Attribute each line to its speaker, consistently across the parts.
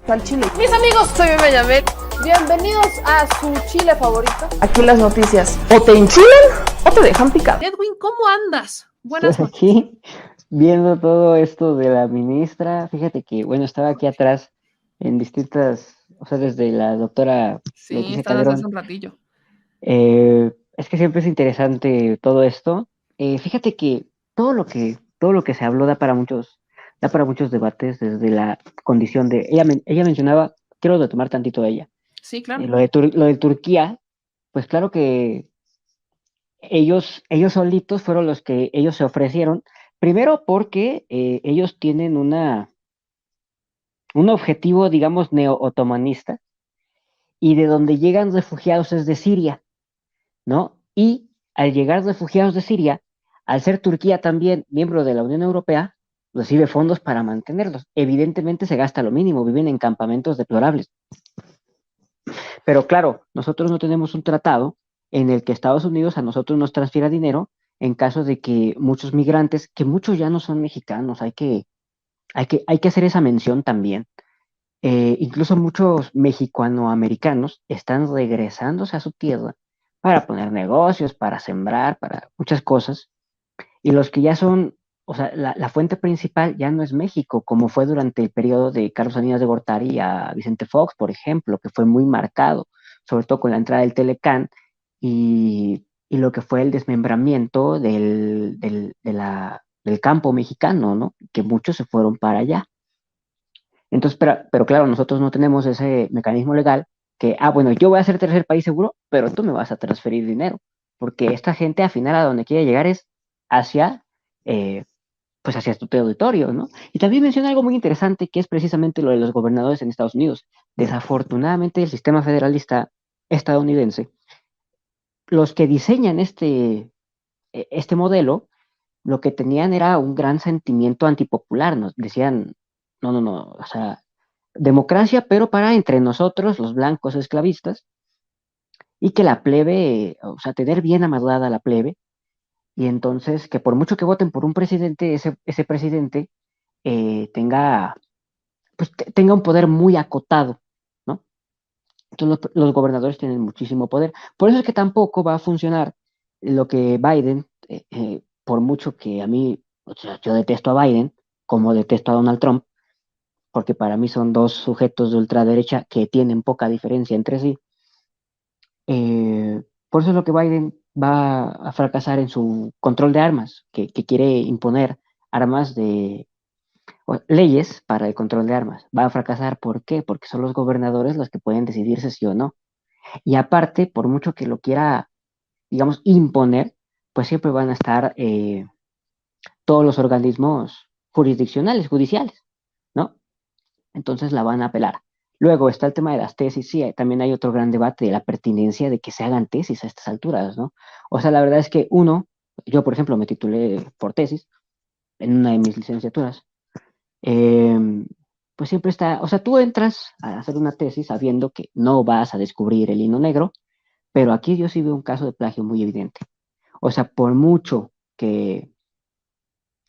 Speaker 1: Al chile.
Speaker 2: Mis amigos, soy Benjamín.
Speaker 1: Bienvenidos a su chile favorito.
Speaker 3: Aquí las noticias o te enchilan o te dejan picado.
Speaker 2: Edwin, ¿cómo andas? Buenas noches.
Speaker 4: Aquí, viendo todo esto de la ministra, fíjate que, bueno, estaba aquí atrás en distintas, o sea, desde la doctora
Speaker 2: Sí,
Speaker 4: Leticia
Speaker 2: estás hace
Speaker 4: Calderón.
Speaker 2: un ratillo.
Speaker 4: Es que siempre es interesante todo esto. Fíjate que todo lo que se habló da para muchos debates desde la condición de, ella mencionaba, quiero retomar tantito de ella,
Speaker 2: Sí, claro.
Speaker 4: lo de Turquía, pues claro que ellos solitos fueron los que ellos se ofrecieron, primero porque ellos tienen un objetivo, digamos, neo-otomanista, y de donde llegan refugiados es de Siria, ¿no? Y al llegar refugiados de Siria, al ser Turquía también miembro de la Unión Europea, recibe fondos para mantenerlos. Evidentemente se gasta lo mínimo, viven en campamentos deplorables. Pero claro, nosotros no tenemos un tratado en el que Estados Unidos a nosotros nos transfiera dinero en caso de que muchos migrantes, que muchos ya no son mexicanos, hay que hacer esa mención también. Incluso muchos mexicoamericanos están regresándose a su tierra para poner negocios, para sembrar, para muchas cosas. Y los que ya son, o sea, la fuente principal ya no es México, como fue durante el periodo de Carlos Salinas de Gortari a Vicente Fox, por ejemplo, que fue muy marcado, sobre todo con la entrada del Telecán y lo que fue el desmembramiento del campo mexicano, ¿no? Que muchos se fueron para allá. Entonces, pero claro, nosotros no tenemos ese mecanismo legal que, bueno, yo voy a ser tercer país seguro, pero tú me vas a transferir dinero, porque esta gente al final a donde quiere llegar es hacia, eh, pues hacia tu territorio, ¿no? Y también menciona algo muy interesante que es precisamente lo de los gobernadores en Estados Unidos. Desafortunadamente, el sistema federalista estadounidense, los que diseñan este modelo, lo que tenían era un gran sentimiento antipopular, nos decían, no, o sea, democracia, pero para entre nosotros, los blancos esclavistas, y que la plebe, o sea, tener bien amarrada la plebe, y entonces que por mucho que voten por un presidente, ese presidente tenga, pues, tenga un poder muy acotado, ¿no? Entonces los gobernadores tienen muchísimo poder. Por eso es que tampoco va a funcionar lo que Biden, por mucho que a mí, o sea, yo detesto a Biden, como detesto a Donald Trump, porque para mí son dos sujetos de ultraderecha que tienen poca diferencia entre sí. Por eso es lo que Biden va a fracasar en su control de armas, que quiere imponer armas leyes para el control de armas. Va a fracasar, ¿por qué? Porque son los gobernadores los que pueden decidirse sí o no. Y aparte, por mucho que lo quiera, digamos, imponer, pues siempre van a estar todos los organismos jurisdiccionales, judiciales, ¿no? Entonces la van a apelar. Luego está el tema de las tesis, sí, también hay otro gran debate de la pertinencia de que se hagan tesis a estas alturas, ¿no? O sea, la verdad es que yo por ejemplo me titulé por tesis en una de mis licenciaturas, eh, pues siempre está, o sea, tú entras a hacer una tesis sabiendo que no vas a descubrir el hilo negro, pero aquí yo sí veo un caso de plagio muy evidente. O sea, por mucho que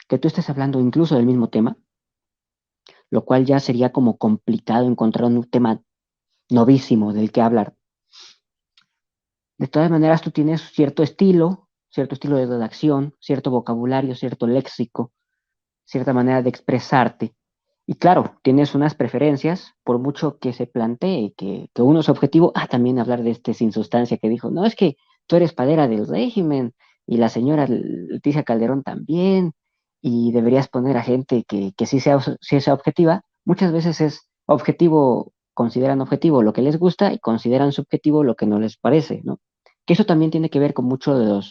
Speaker 4: tú estés hablando incluso del mismo tema, lo cual ya sería como complicado encontrar un tema novísimo del que hablar. De todas maneras, tú tienes cierto estilo de redacción, cierto vocabulario, cierto léxico, cierta manera de expresarte. Y claro, tienes unas preferencias, por mucho que se plantee que uno es objetivo. También hablar de este sin sustancia que dijo, no, es que tú eres padera del régimen, y la señora Leticia Calderón también, y deberías poner a gente que sí sea objetiva. Muchas veces es objetivo, consideran objetivo lo que les gusta y consideran subjetivo lo que no les parece, ¿no? Que eso también tiene que ver con mucho de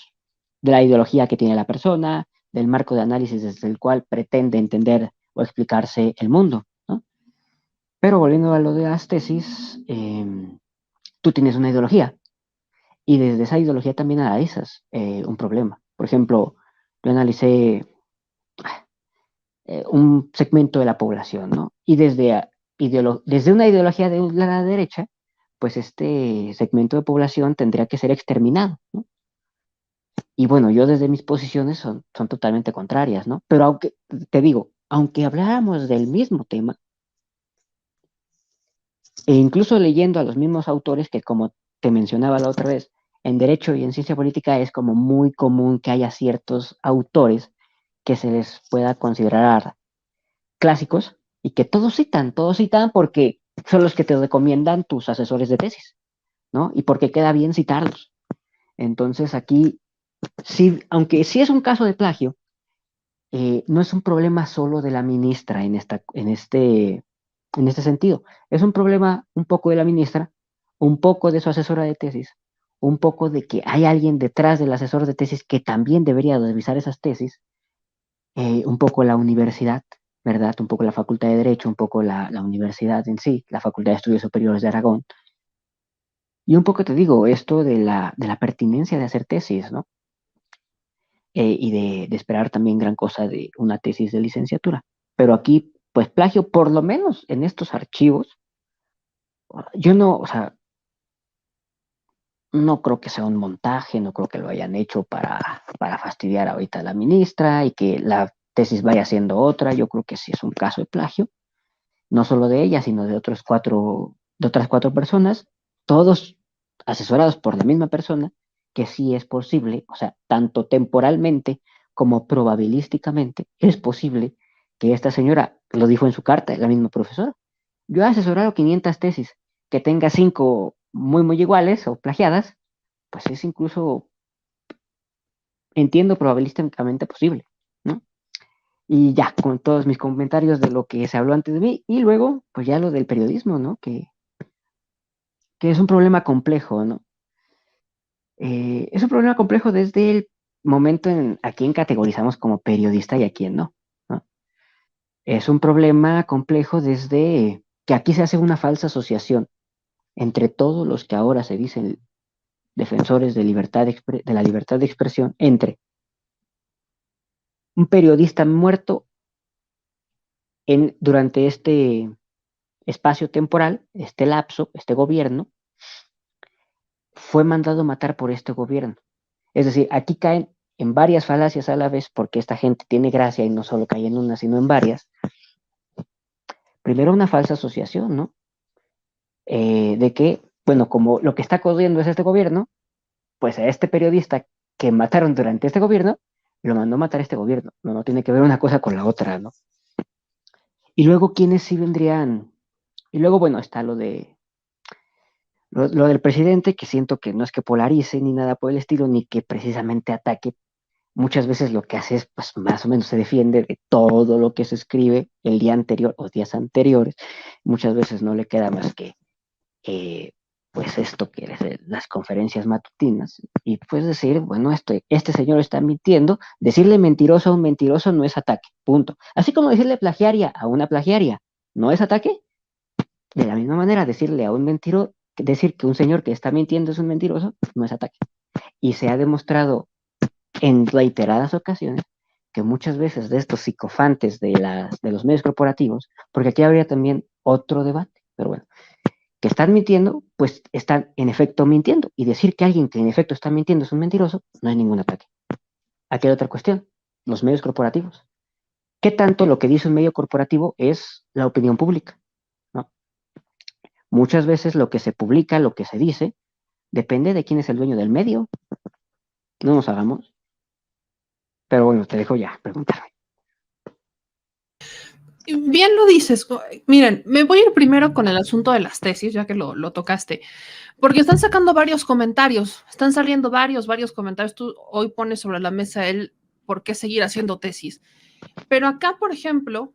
Speaker 4: la ideología que tiene la persona, del marco de análisis desde el cual pretende entender o explicarse el mundo, ¿no? Pero volviendo a lo de las tesis, tú tienes una ideología y desde esa ideología también analizas un problema. Por ejemplo, yo analicé un segmento de la población, ¿no? Y desde una ideología de la derecha, pues este segmento de población tendría que ser exterminado, ¿no? Y bueno, yo desde mis posiciones son totalmente contrarias, ¿no? Pero aunque, te digo, aunque habláramos del mismo tema, E incluso leyendo a los mismos autores que, como te mencionaba la otra vez, en Derecho y en Ciencia Política es como muy común que haya ciertos autores que se les pueda considerar clásicos y que todos citan porque son los que te recomiendan tus asesores de tesis, ¿no? Y porque queda bien citarlos. Entonces aquí, sí, aunque sí es un caso de plagio, no es un problema solo de la ministra en este sentido. Es un problema un poco de la ministra, un poco de su asesora de tesis, un poco de que hay alguien detrás del asesor de tesis que también debería revisar esas tesis, un poco la universidad, ¿verdad? Un poco la Facultad de Derecho, un poco la universidad en sí, la Facultad de Estudios Superiores de Aragón. Y un poco te digo, esto de la pertinencia de hacer tesis, ¿no? Y de esperar también gran cosa de una tesis de licenciatura. Pero aquí, pues plagio, por lo menos en estos archivos, yo no, o sea, no creo que sea un montaje, no creo que lo hayan hecho para fastidiar ahorita a la ministra y que la tesis vaya siendo otra. Yo creo que sí es un caso de plagio, no solo de ella, sino de otras cuatro personas, todos asesorados por la misma persona, que sí es posible, o sea, tanto temporalmente como probabilísticamente, es posible que esta señora, lo dijo en su carta, la misma profesora, yo he asesorado 500 tesis, que tenga 5 muy, muy iguales o plagiadas, pues es incluso, entiendo, probabilísticamente posible, ¿no? Y ya, con todos mis comentarios de lo que se habló antes de mí, y luego, pues ya lo del periodismo, ¿no? Que es un problema complejo, ¿no? Es un problema complejo desde el momento en a quién categorizamos como periodista y a quién no, ¿no? Es un problema complejo desde que aquí se hace una falsa asociación entre todos los que ahora se dicen defensores de la libertad de expresión, entre un periodista muerto durante este espacio temporal, este lapso, este gobierno, fue mandado matar por este gobierno. Es decir, aquí caen en varias falacias a la vez, porque esta gente tiene gracia y no solo cae en una, sino en varias. Primero, una falsa asociación, ¿no? De que, bueno, como lo que está corriendo es este gobierno, pues a este periodista que mataron durante este gobierno, lo mandó a matar este gobierno. No, no tiene que ver una cosa con la otra, ¿no? Y luego, ¿quiénes sí vendrían? Y luego, bueno, está lo del presidente, que siento que no es que polarice ni nada por el estilo, ni que precisamente ataque. Muchas veces lo que hace es, pues más o menos se defiende de todo lo que se escribe el día anterior o días anteriores. Muchas veces no le queda más que, pues esto que es las conferencias matutinas. Y pues decir, bueno, este señor está mintiendo. Decirle mentiroso a un mentiroso no es ataque, punto. Así como decirle plagiaria a una plagiaria no es ataque. De la misma manera, decirle a un mentiroso, decir que un señor que está mintiendo es un mentiroso no es ataque. Y se ha demostrado en reiteradas ocasiones que muchas veces de estos psicofantes de los medios corporativos, porque aquí habría también otro debate, pero bueno, que están mintiendo, pues están en efecto mintiendo. Y decir que alguien que en efecto está mintiendo es un mentiroso, no hay ningún ataque. Aquí hay otra cuestión, los medios corporativos. ¿Qué tanto lo que dice un medio corporativo es la opinión pública? ¿No? Muchas veces lo que se publica, lo que se dice, depende de quién es el dueño del medio. No nos hagamos. Pero bueno, te dejo ya preguntarme.
Speaker 2: Bien lo dices. Miren, me voy a ir primero con el asunto de las tesis, ya que lo tocaste, porque están sacando varios comentarios, están saliendo varios comentarios. Tú hoy pones sobre la mesa el por qué seguir haciendo tesis. Pero acá, por ejemplo,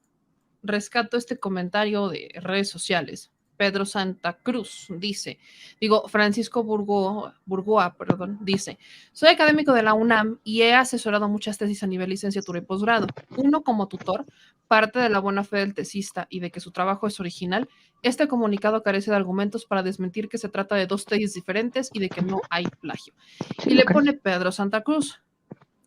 Speaker 2: rescato este comentario de redes sociales. Pedro Santa Cruz dice, Francisco Burgoa, perdón, dice, soy académico de la UNAM y he asesorado muchas tesis a nivel licenciatura y posgrado. Uno, como tutor, parte de la buena fe del tesista y de que su trabajo es original. Este comunicado carece de argumentos para desmentir que se trata de dos tesis diferentes y de que no hay plagio.
Speaker 4: Sí,
Speaker 2: Y le pone Pedro Santa Cruz,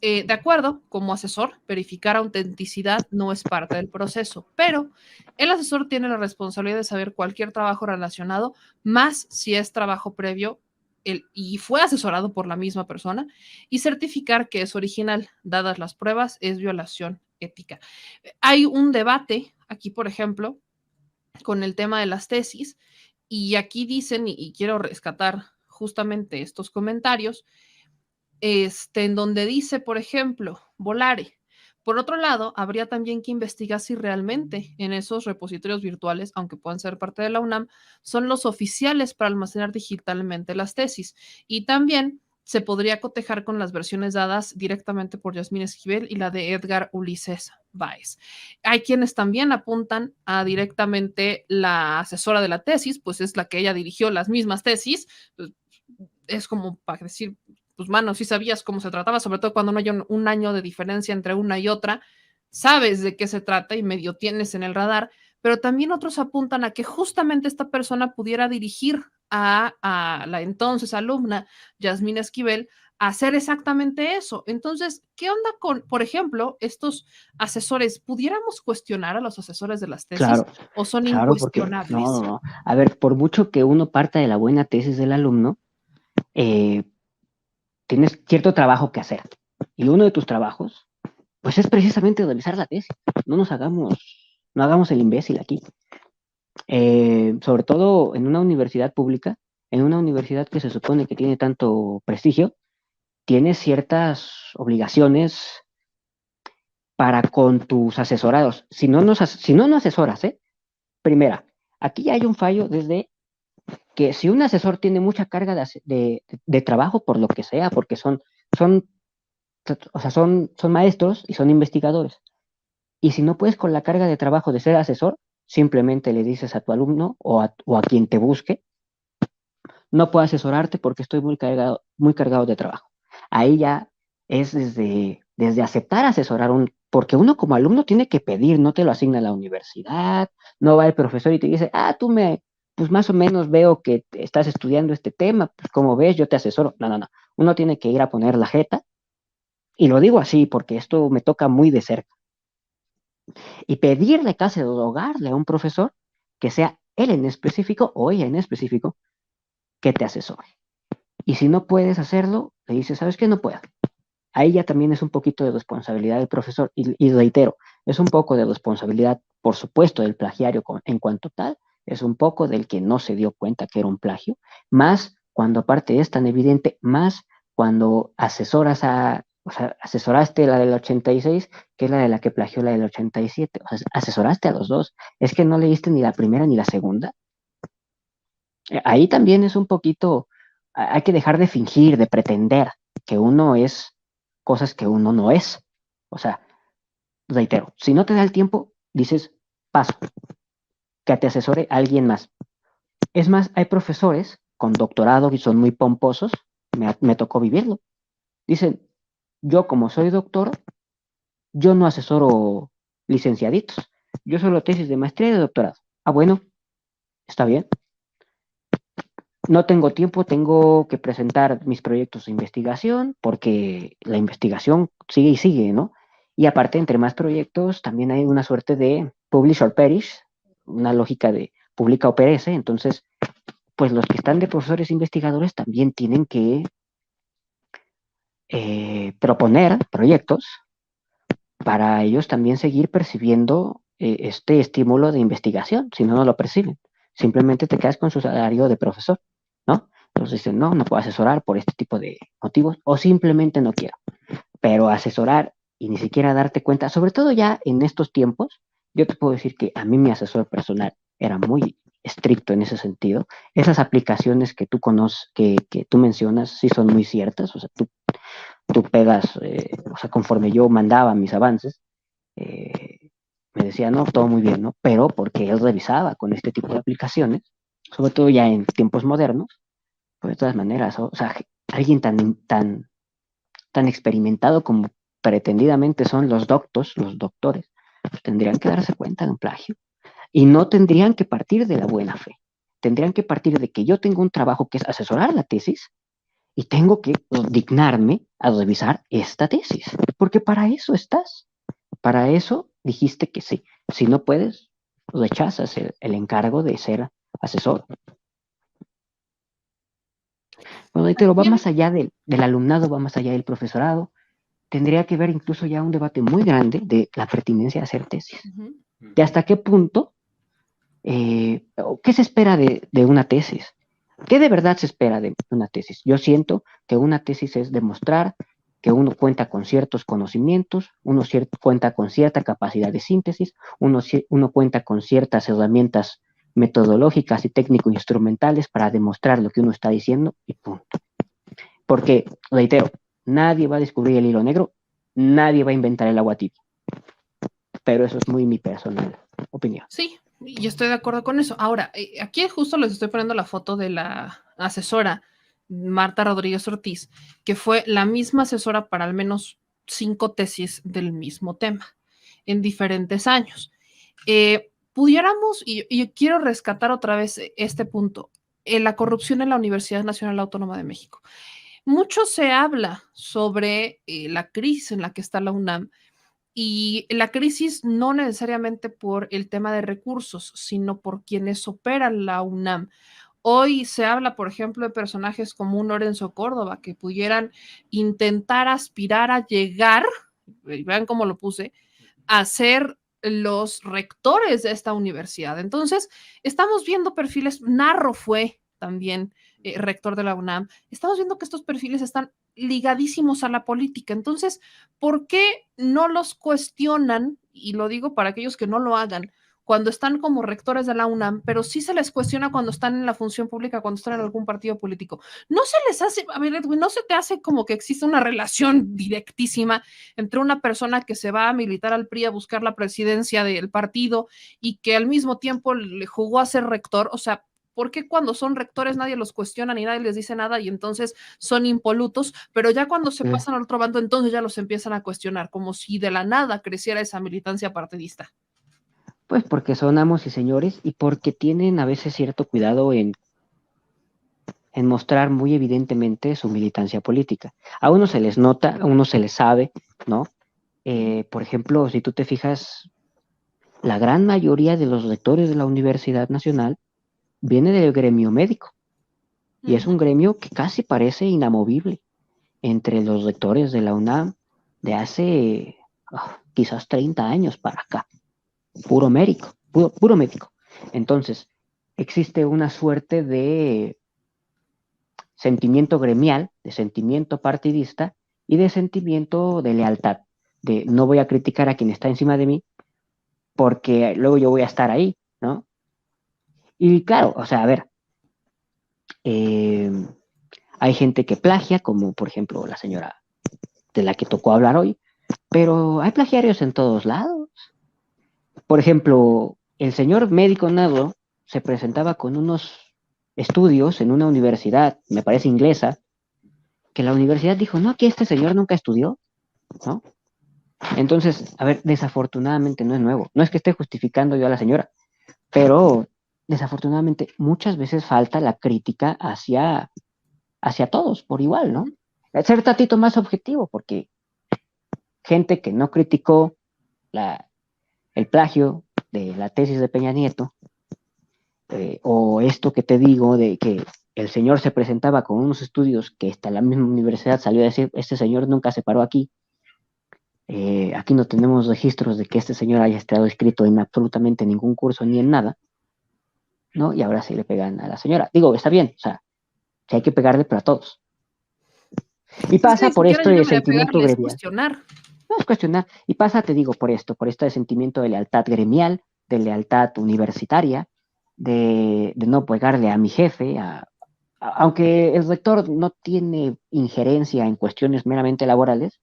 Speaker 2: de acuerdo, como asesor, verificar autenticidad no es parte del proceso, pero el asesor tiene la responsabilidad de saber cualquier trabajo relacionado, más si es trabajo previo y fue asesorado por la misma persona, y certificar que es original. Dadas las pruebas, es violación ética. Hay un debate aquí, por ejemplo, con el tema de las tesis, Y aquí dicen, y quiero rescatar justamente estos comentarios, en donde dice, por ejemplo, Volare. Por otro lado, habría también que investigar si realmente en esos repositorios virtuales, aunque puedan ser parte de la UNAM, son los oficiales para almacenar digitalmente las tesis. Y también se podría cotejar con las versiones dadas directamente por Yasmín Esquivel y la de Edgar Ulises Báez. Hay quienes también apuntan a directamente la asesora de la tesis, pues es la que ella dirigió las mismas tesis. Pues, es como para decir, pues mano, sí sabías cómo se trataba, sobre todo cuando no hay un año de diferencia entre una y otra, sabes de qué se trata y medio tienes en el radar, pero también otros apuntan a que justamente esta persona pudiera dirigir a la entonces alumna Yasmín Esquivel a hacer exactamente eso. Entonces, ¿qué onda con, por ejemplo, estos asesores? ¿Pudiéramos cuestionar a los asesores de las tesis
Speaker 4: Claro,
Speaker 2: o son
Speaker 4: claro, porque
Speaker 2: incuestionables?
Speaker 4: no. A ver, por mucho que uno parta de la buena tesis del alumno, eh, tienes cierto trabajo que hacer. Y uno de tus trabajos, pues es precisamente revisar la tesis. No hagamos el imbécil aquí. Sobre todo en una universidad pública, en una universidad que se supone que tiene tanto prestigio, tienes ciertas obligaciones para con tus asesorados. Si no asesoras, ¿eh? Primera, aquí hay un fallo desde que si un asesor tiene mucha carga de trabajo por lo que sea, porque son, son maestros y son investigadores. Y si no puedes con la carga de trabajo de ser asesor, simplemente le dices a tu alumno o a quien te busque, no puedo asesorarte porque estoy muy cargado de trabajo. Ahí ya es desde aceptar asesorar porque uno como alumno tiene que pedir, no te lo asigna la universidad, no va el profesor y te dice, pues más o menos veo que estás estudiando este tema, pues como ves, yo te asesoro. No. Uno tiene que ir a poner la jeta, y lo digo así porque esto me toca muy de cerca, y pedirle casi de rogarle a un profesor que sea él en específico o ella en específico que te asesore. Y si no puedes hacerlo, le dices, ¿sabes qué? No puedo. Ahí ya también es un poquito de responsabilidad del profesor. Y reitero, es un poco de responsabilidad, por supuesto, del plagiario en cuanto tal, es un poco del que no se dio cuenta que era un plagio, más cuando aparte es tan evidente, más cuando asesoraste la del 86, que es la de la que plagió la del 87. O sea, asesoraste a los dos. Es que no leíste ni la primera ni la segunda. Ahí también es un poquito, hay que dejar de fingir, de pretender que uno es cosas que uno no es. O sea, reitero, si no te da el tiempo, dices, paso, que te asesore alguien más. Es más, hay profesores con doctorado que son muy pomposos, me tocó vivirlo. Dicen, yo como soy doctor, yo no asesoro licenciaditos, yo solo tesis de maestría y de doctorado. Ah, bueno, está bien. No tengo tiempo, tengo que presentar mis proyectos de investigación porque la investigación sigue y sigue, ¿no? Y aparte, entre más proyectos, también hay una suerte de publish or perish, una lógica de publica o perece. Entonces, pues los que están de profesores investigadores también tienen que proponer proyectos para ellos también seguir percibiendo este estímulo de investigación. Si no, no lo perciben. Simplemente te quedas con su salario de profesor, ¿no? Entonces dicen, no puedo asesorar por este tipo de motivos o simplemente no quiero. Pero asesorar y ni siquiera darte cuenta, sobre todo ya en estos tiempos, yo te puedo decir que a mí mi asesor personal era muy estricto en ese sentido. Esas aplicaciones que tú conoces, que tú mencionas, sí son muy ciertas. O sea, tú pegas, o sea, conforme yo mandaba mis avances, me decía, no, todo muy bien, ¿no? Pero porque él revisaba con este tipo de aplicaciones, sobre todo ya en tiempos modernos, pues de todas maneras, o sea, alguien tan experimentado como pretendidamente son los doctores, pues tendrían que darse cuenta de un plagio y no tendrían que partir de la buena fe. Tendrían que partir de que yo tengo un trabajo que es asesorar la tesis y tengo que dignarme a revisar esta tesis, porque para eso estás, para eso dijiste que sí. Si no puedes, rechazas el encargo de ser asesor. Bueno, reitero, va más allá del alumnado, va más allá del profesorado. Tendría que ver incluso ya un debate muy grande de la pertinencia de hacer tesis.
Speaker 2: Uh-huh.
Speaker 4: De hasta qué punto ¿Qué se espera de una tesis? ¿Qué de verdad se espera de una tesis? Yo siento que una tesis es demostrar que uno cuenta con ciertos conocimientos, cuenta con cierta capacidad de síntesis, uno cuenta con ciertas herramientas metodológicas y técnico-instrumentales para demostrar lo que uno está diciendo y punto. Porque, reitero, nadie va a descubrir el hilo negro, nadie va a inventar el agua tibia. Pero eso es muy mi personal opinión.
Speaker 2: Sí, y estoy de acuerdo con eso. Ahora, aquí justo les estoy poniendo la foto de la asesora Marta Rodríguez Ortiz, que fue la misma asesora para al menos 5 tesis del mismo tema en diferentes años. Pudiéramos, y quiero rescatar otra vez este punto, la corrupción en la Universidad Nacional Autónoma de México. Mucho se habla sobre la crisis en la que está la UNAM, y la crisis no necesariamente por el tema de recursos, sino por quienes operan la UNAM. Hoy se habla, por ejemplo, de personajes como un Lorenzo Córdoba que pudieran intentar aspirar a llegar, vean cómo lo puse, a ser los rectores de esta universidad. Entonces, estamos viendo perfiles, Narro fue también rector de la UNAM, estamos viendo que estos perfiles están ligadísimos a la política. Entonces, ¿por qué no los cuestionan? Y lo digo para aquellos que no lo hagan, cuando están como rectores de la UNAM, pero sí se les cuestiona cuando están en la función pública, cuando están en algún partido político. No se les hace, a ver, Edwin, no se te hace como que existe una relación directísima entre una persona que se va a militar al PRI a buscar la presidencia del partido y que al mismo tiempo le jugó a ser rector. O sea, ¿por qué cuando son rectores nadie los cuestiona ni nadie les dice nada y entonces son impolutos? Pero ya cuando se pasan al otro bando, entonces ya los empiezan a cuestionar, como si de la nada creciera esa militancia partidista.
Speaker 4: Pues porque son amos y señores y porque tienen a veces cierto cuidado en mostrar muy evidentemente su militancia política. A uno se les nota, a uno se les sabe, ¿no? Por ejemplo, si tú te fijas, la gran mayoría de los rectores de la Universidad Nacional viene del gremio médico y es un gremio que casi parece inamovible entre los rectores de la UNAM de hace quizás 30 años para acá. Puro médico, puro médico. Entonces, existe una suerte de sentimiento gremial, de sentimiento partidista y de sentimiento de lealtad, de no voy a criticar a quien está encima de mí porque luego yo voy a estar ahí, ¿no? Y claro, o sea, a ver, hay gente que plagia, como por ejemplo la señora de la que tocó hablar hoy, pero hay plagiarios en todos lados. Por ejemplo, el señor médico Nado se presentaba con unos estudios en una universidad, me parece inglesa, que la universidad dijo, no, que este señor nunca estudió, ¿no? Entonces, a ver, desafortunadamente no es nuevo. No es que esté justificando yo a la señora, pero desafortunadamente muchas veces falta la crítica hacia todos por igual, ¿no? Ser tantito más objetivo, porque gente que no criticó el plagio de la tesis de Peña Nieto, o esto que te digo de que el señor se presentaba con unos estudios que hasta la misma universidad salió a decir, este señor nunca se paró aquí, aquí no tenemos registros de que este señor haya estado inscrito en absolutamente ningún curso ni en nada, ¿no? Y ahora sí le pegan a la señora. Digo, está bien, o sea, sí hay que pegarle, pero a todos. Y pasa por esto de sentimiento gremial.
Speaker 2: Cuestionar.
Speaker 4: No es cuestionar. Y pasa, te digo, por esto de sentimiento de lealtad gremial, de lealtad universitaria, de no pegarle a mi jefe, aunque el rector no tiene injerencia en cuestiones meramente laborales,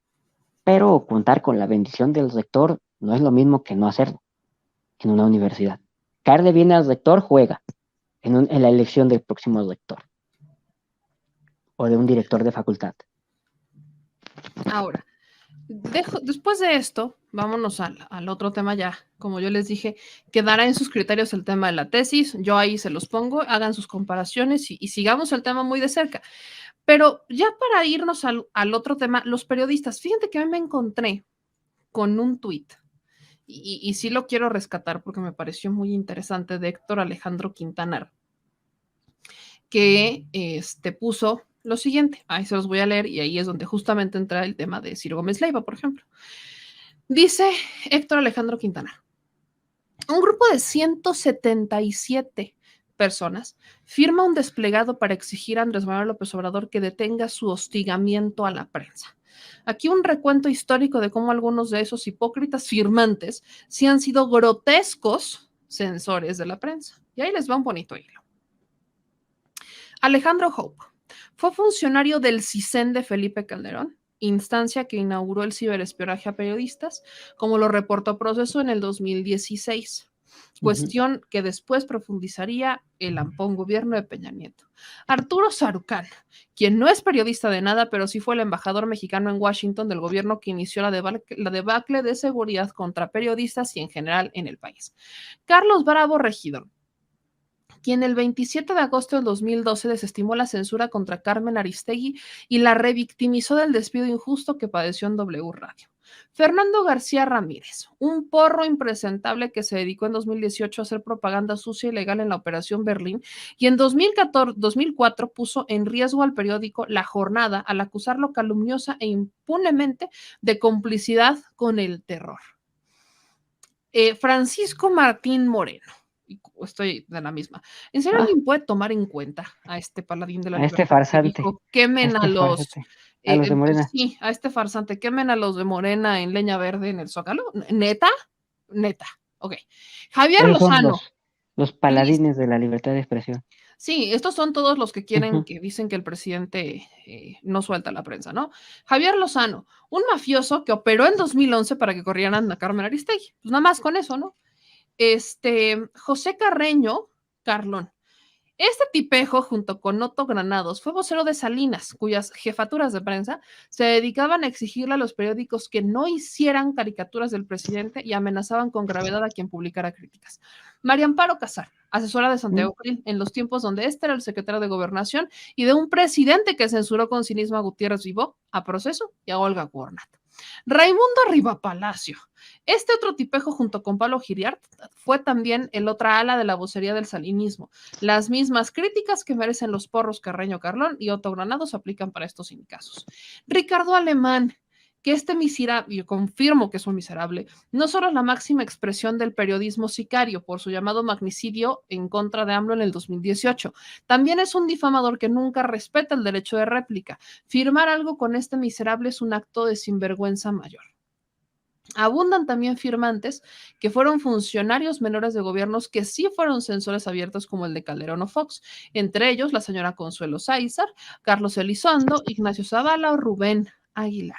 Speaker 4: pero contar con la bendición del rector no es lo mismo que no hacerlo en una universidad. Caerle bien al rector, juega en la elección del próximo rector o de un director de facultad.
Speaker 2: Ahora, después de esto, vámonos al otro tema ya. Como yo les dije, quedará en sus criterios el tema de la tesis. Yo ahí se los pongo, hagan sus comparaciones y sigamos el tema muy de cerca. Pero ya para irnos al otro tema, los periodistas, fíjate que a mí me encontré con un tuit y sí lo quiero rescatar porque me pareció muy interesante, de Héctor Alejandro Quintanar, que puso lo siguiente, ahí se los voy a leer y ahí es donde justamente entra el tema de Ciro Gómez Leiva, por ejemplo. Dice Héctor Alejandro Quintanar: Un grupo de 177 personas firma un desplegado para exigir a Andrés Manuel López Obrador que detenga su hostigamiento a la prensa. Aquí un recuento histórico de cómo algunos de esos hipócritas firmantes sí han sido grotescos censores de la prensa. Y ahí les va un bonito hilo. Alejandro Hope fue funcionario del CISEN de Felipe Calderón, instancia que inauguró el ciberespionaje a periodistas, como lo reportó Proceso en el 2016. Cuestión que después profundizaría el ampón gobierno de Peña Nieto. Arturo Sarucán, quien no es periodista de nada, pero sí fue el embajador mexicano en Washington del gobierno que inició la debacle de seguridad contra periodistas y en general en el país. Carlos Bravo Regidor, quien el 27 de agosto del 2012 desestimó la censura contra Carmen Aristegui y la revictimizó del despido injusto que padeció en W Radio. Fernando García Ramírez, un porro impresentable que se dedicó en 2018 a hacer propaganda sucia y ilegal en la Operación Berlín y en 2004 puso en riesgo al periódico La Jornada al acusarlo calumniosa e impunemente de complicidad con el terror. Francisco Martín Moreno. Estoy de la misma. ¿En serio alguien puede tomar en cuenta a este paladín de la libertad?
Speaker 4: Este farsante.
Speaker 2: Quemen a los
Speaker 4: de Morena.
Speaker 2: Sí, a este farsante, quemen a los de Morena en leña verde en el Zócalo. ¿Neta? Neta. Ok. Javier Lozano.
Speaker 4: Los paladines de la libertad de expresión.
Speaker 2: Sí, estos son todos los que quieren, que dicen que el presidente no suelta la prensa, ¿no? Javier Lozano, un mafioso que operó en 2011 para que corrieran a Carmen Aristegui. Pues nada más con eso, ¿no? José Carreño Carlón. Este tipejo, junto con Otto Granados, fue vocero de Salinas, cuyas jefaturas de prensa se dedicaban a exigirle a los periódicos que no hicieran caricaturas del presidente y amenazaban con gravedad a quien publicara críticas. María Amparo Casar, asesora de Santiago Krill, en los tiempos donde este era el secretario de Gobernación y de un presidente que censuró con cinismo a Gutiérrez Vivó, a Proceso y a Olga Warnat. Raimundo Rivapalacio. Este otro tipejo, junto con Pablo Giriart, fue también el otra ala de la vocería del salinismo. Las mismas críticas que merecen los porros Carreño Carlón y Otto Granados aplican para estos casos. Ricardo Alemán, que este miserable, yo confirmo que es un miserable, no solo es la máxima expresión del periodismo sicario por su llamado magnicidio en contra de AMLO en el 2018, también es un difamador que nunca respeta el derecho de réplica. Firmar algo con este miserable es un acto de sinvergüenza mayor. Abundan también firmantes que fueron funcionarios menores de gobiernos que sí fueron censores abiertos como el de Calderón o Fox, entre ellos la señora Consuelo Sáizar, Carlos Elizondo, Ignacio Zavala o Rubén Aguilar.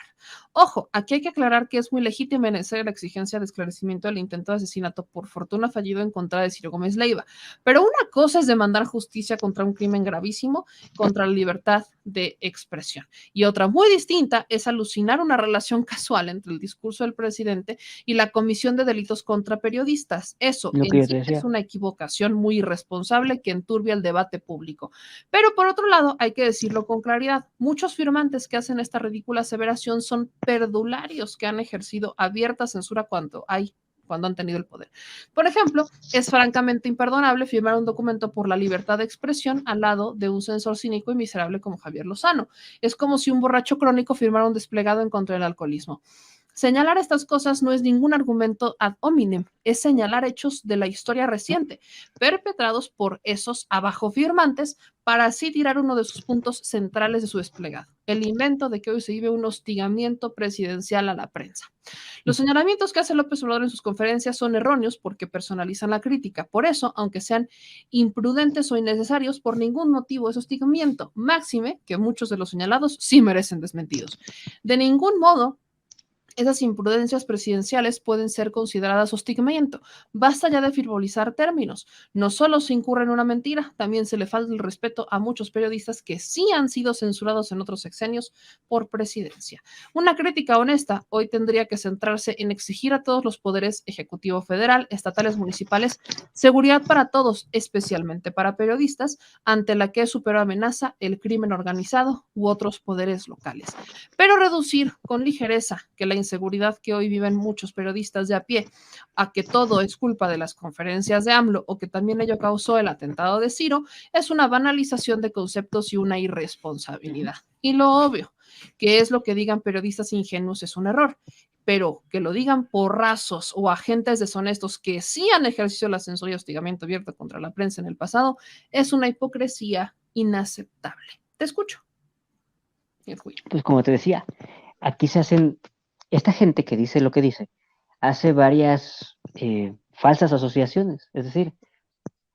Speaker 2: Ojo, aquí hay que aclarar que es muy legítima y necesaria la exigencia de esclarecimiento del intento de asesinato por fortuna fallido en contra de Ciro Gómez Leiva, pero una cosa es demandar justicia contra un crimen gravísimo, contra la libertad de expresión, y otra muy distinta es alucinar una relación casual entre el discurso del presidente y la comisión de delitos contra periodistas. Eso en sí es una equivocación muy irresponsable que enturbia el debate público. Pero por otro lado, hay que decirlo con claridad, muchos firmantes que hacen esta ridícula aseveración son perdularios que han ejercido abierta censura cuando han tenido el poder. Por ejemplo, es francamente imperdonable firmar un documento por la libertad de expresión al lado de un censor cínico y miserable como Javier Lozano. Es como si un borracho crónico firmara un desplegado en contra del alcoholismo. Señalar estas cosas no es ningún argumento ad hominem, es señalar hechos de la historia reciente, perpetrados por esos abajo firmantes, para así tirar uno de sus puntos centrales de su desplegado, el invento de que hoy se vive un hostigamiento presidencial a la prensa. Los señalamientos que hace López Obrador en sus conferencias son erróneos porque personalizan la crítica. Por eso, aunque sean imprudentes o innecesarios, por ningún motivo es hostigamiento. Máxime que muchos de los señalados sí merecen desmentidos. De ningún modo esas imprudencias presidenciales pueden ser consideradas hostigamiento. Basta ya de frivolizar términos. No solo se incurre en una mentira, también se le falta el respeto a muchos periodistas que sí han sido censurados en otros sexenios por presidencia. Una crítica honesta hoy tendría que centrarse en exigir a todos los poderes ejecutivo federal, estatales, municipales, seguridad para todos, especialmente para periodistas, ante la que superó amenaza el crimen organizado u otros poderes locales. Pero reducir con ligereza que la inseguridad que hoy viven muchos periodistas de a pie, a que todo es culpa de las conferencias de AMLO o que también ello causó el atentado de Ciro, es una banalización de conceptos y una irresponsabilidad. Y lo obvio, que es lo que digan periodistas ingenuos, es un error. pero que lo digan porrazos o agentes deshonestos que sí han ejercido la censura y hostigamiento abierto contra la prensa en el pasado, es una hipocresía inaceptable. Te escucho.
Speaker 4: Pues como te decía, aquí se hacen, esta gente que dice lo que dice, hace varias falsas asociaciones, es decir,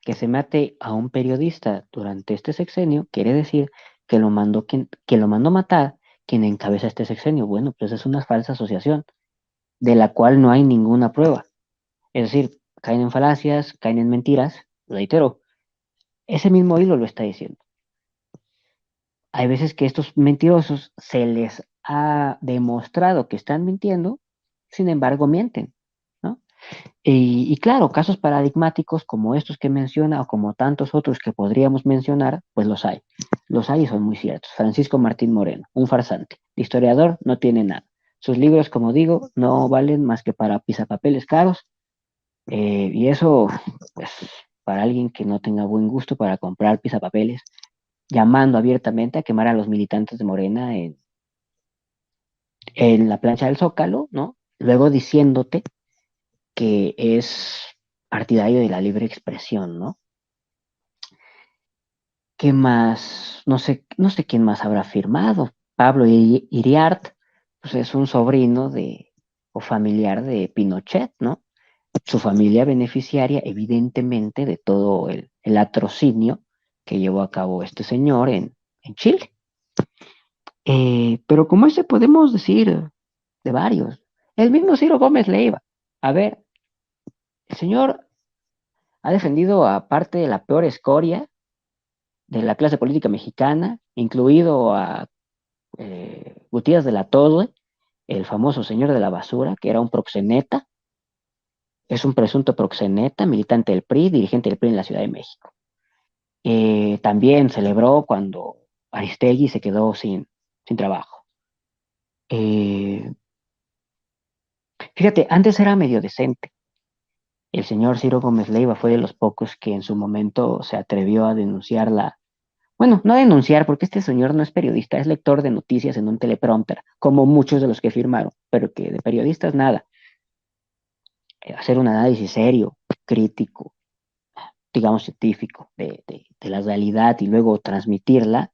Speaker 4: que se mate a un periodista durante este sexenio, quiere decir que lo mandó matar quien encabeza este sexenio. Bueno, pues es una falsa asociación, de la cual no hay ninguna prueba. Es decir, caen en falacias, caen en mentiras, reitero, ese mismo hilo lo está diciendo. Hay veces que estos mentirosos se les ha demostrado que están mintiendo, sin embargo mienten, ¿no? Y claro, casos paradigmáticos como estos que menciona o como tantos otros que podríamos mencionar, pues los hay. Los hay y son muy ciertos. Francisco Martín Moreno, un farsante. Historiador, no tiene nada. Sus libros, como digo, no valen más que para pisapapeles caros. Y eso, pues, para alguien que no tenga buen gusto para comprar pisapapeles, llamando abiertamente a quemar a los militantes de Morena en la plancha del Zócalo, ¿no? Luego diciéndote que es partidario de la libre expresión, ¿no? ¿Qué más? No sé quién más habrá firmado. Pablo Iriart, pues es un sobrino o familiar de Pinochet, ¿no? Su familia beneficiaria, evidentemente, de todo el latrocinio que llevó a cabo este señor en Chile. Pero como ese podemos decir de varios. El mismo Ciro Gómez Leiva. A ver, el señor ha defendido a parte de la peor escoria de la clase política mexicana, incluido a Gutiérrez de la Torre, el famoso señor de la basura, que era un proxeneta, es un presunto proxeneta, militante del PRI, dirigente del PRI en la Ciudad de México. También celebró cuando Aristegui se quedó sin trabajo. Fíjate, antes era medio decente. El señor Ciro Gómez Leiva fue de los pocos que en su momento se atrevió a denunciar bueno, no a denunciar, porque este señor no es periodista, es lector de noticias en un teleprompter, como muchos de los que firmaron, pero que de periodistas nada. Hacer un análisis serio, crítico, digamos científico, de la realidad y luego transmitirla,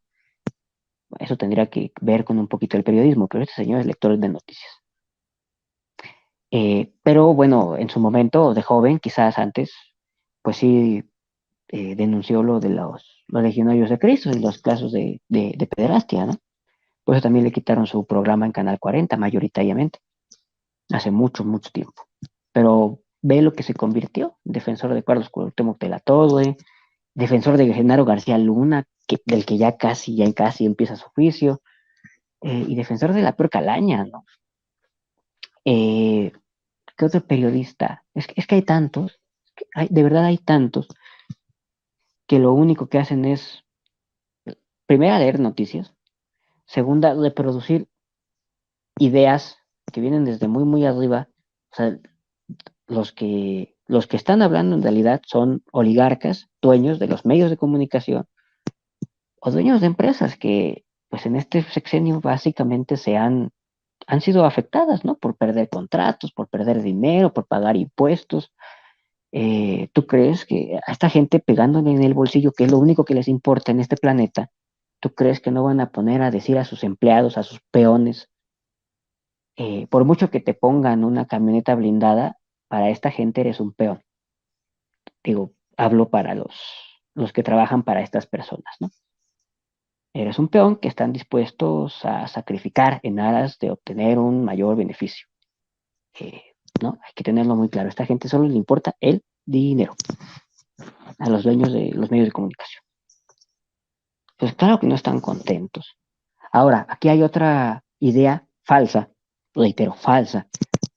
Speaker 4: eso tendría que ver con un poquito el periodismo, pero este señor es lector de noticias. Pero bueno, en su momento de joven, quizás antes, pues sí denunció lo de los legionarios de Cristo y los casos de pederastia, ¿no? Por eso también le quitaron su programa en Canal 40, mayoritariamente, hace mucho, mucho tiempo. Pero ve lo que se convirtió, defensor de Carlos Cuauhtémoc de la Torre, defensor de Genaro García Luna, del que ya casi empieza su juicio, y defensor de la peor calaña, ¿no? ¿Qué otro periodista? Es que hay tantos, de verdad hay tantos, que lo único que hacen es, primera, leer noticias, segunda, reproducir ideas que vienen desde muy, muy arriba. O sea, los que están hablando en realidad son oligarcas, dueños de los medios de comunicación o dueños de empresas que, pues en este sexenio básicamente han sido afectadas, ¿no? Por perder contratos, por perder dinero, por pagar impuestos. ¿Tú crees que a esta gente pegándole en el bolsillo, que es lo único que les importa en este planeta, tú crees que no van a poner a decir a sus empleados, a sus peones, por mucho que te pongan una camioneta blindada, para esta gente eres un peón? Digo, hablo para los que trabajan para estas personas, ¿no? Eres un peón que están dispuestos a sacrificar en aras de obtener un mayor beneficio. ¿No? Hay que tenerlo muy claro. A esta gente solo le importa el dinero, a los dueños de los medios de comunicación. Pues claro que no están contentos. Ahora, aquí hay otra idea falsa, reitero, falsa,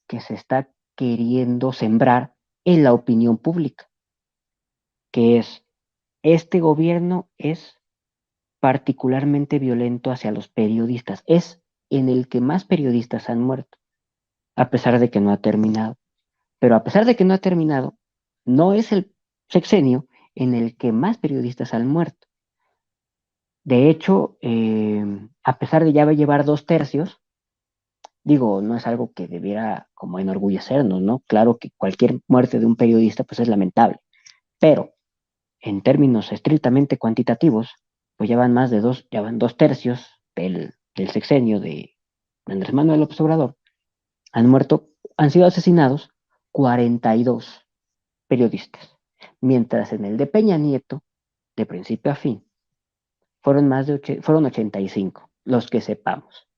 Speaker 4: que se está queriendo sembrar en la opinión pública, que es, este gobierno es particularmente violento hacia los periodistas, es en el que más periodistas han muerto, a pesar de que no ha terminado. Pero a pesar de que no ha terminado, no es el sexenio en el que más periodistas han muerto. De hecho, a pesar de ya llevar 2/3, Digo, no es algo que debiera como enorgullecernos, ¿no? Claro que cualquier muerte de un periodista pues es lamentable, pero en términos estrictamente cuantitativos, pues ya van 2/3 del sexenio de Andrés Manuel López Obrador, han muerto, han sido asesinados 42 periodistas, mientras en el de Peña Nieto, de principio a fin, fueron 85, los que sepamos.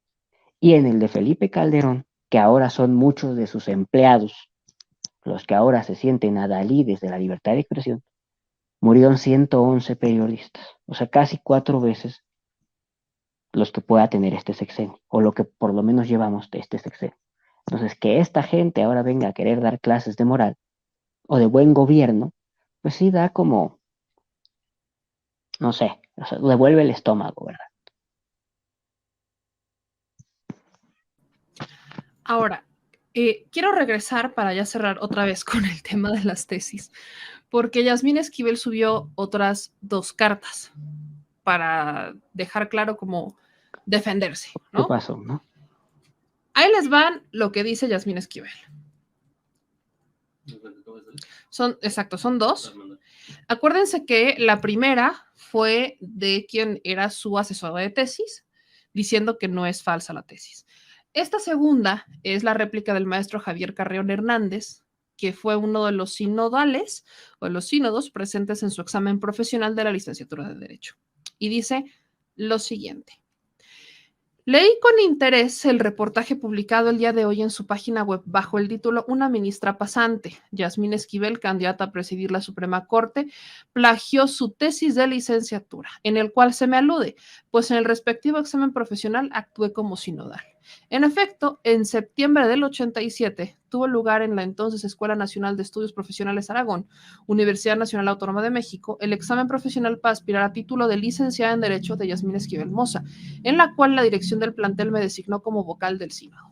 Speaker 4: Y en el de Felipe Calderón, que ahora son muchos de sus empleados, los que ahora se sienten adalides de la libertad de expresión, murieron 111 periodistas, o sea, casi 4 veces los que pueda tener este sexenio, o lo que por lo menos llevamos de este sexenio. Entonces, que esta gente ahora venga a querer dar clases de moral o de buen gobierno, pues sí da como, no sé, o sea, devuelve el estómago, ¿verdad?
Speaker 2: Ahora, quiero regresar para ya cerrar otra vez con el tema de las tesis, porque Yasmín Esquivel subió otras 2 cartas para dejar claro cómo defenderse, ¿no?
Speaker 4: ¿Qué pasó, no?
Speaker 2: Ahí les van lo que dice Yasmín Esquivel. Son 2. Acuérdense que la primera fue de quien era su asesora de tesis, diciendo que no es falsa la tesis. Esta segunda es la réplica del maestro Javier Carreón Hernández, que fue uno de los sinodales o de los sínodos presentes en su examen profesional de la licenciatura de Derecho. Y dice lo siguiente. Leí con interés el reportaje publicado el día de hoy en su página web bajo el título Una ministra pasante, Yasmín Esquivel, candidata a presidir la Suprema Corte, plagió su tesis de licenciatura, en el cual se me alude, pues en el respectivo examen profesional actué como sinodal. En efecto, en septiembre del 87 tuvo lugar en la entonces Escuela Nacional de Estudios Profesionales Aragón, Universidad Nacional Autónoma de México, el examen profesional para aspirar a título de licenciada en Derecho de Yasmín Esquivel Moza, en la cual la dirección del plantel me designó como vocal del sínodo.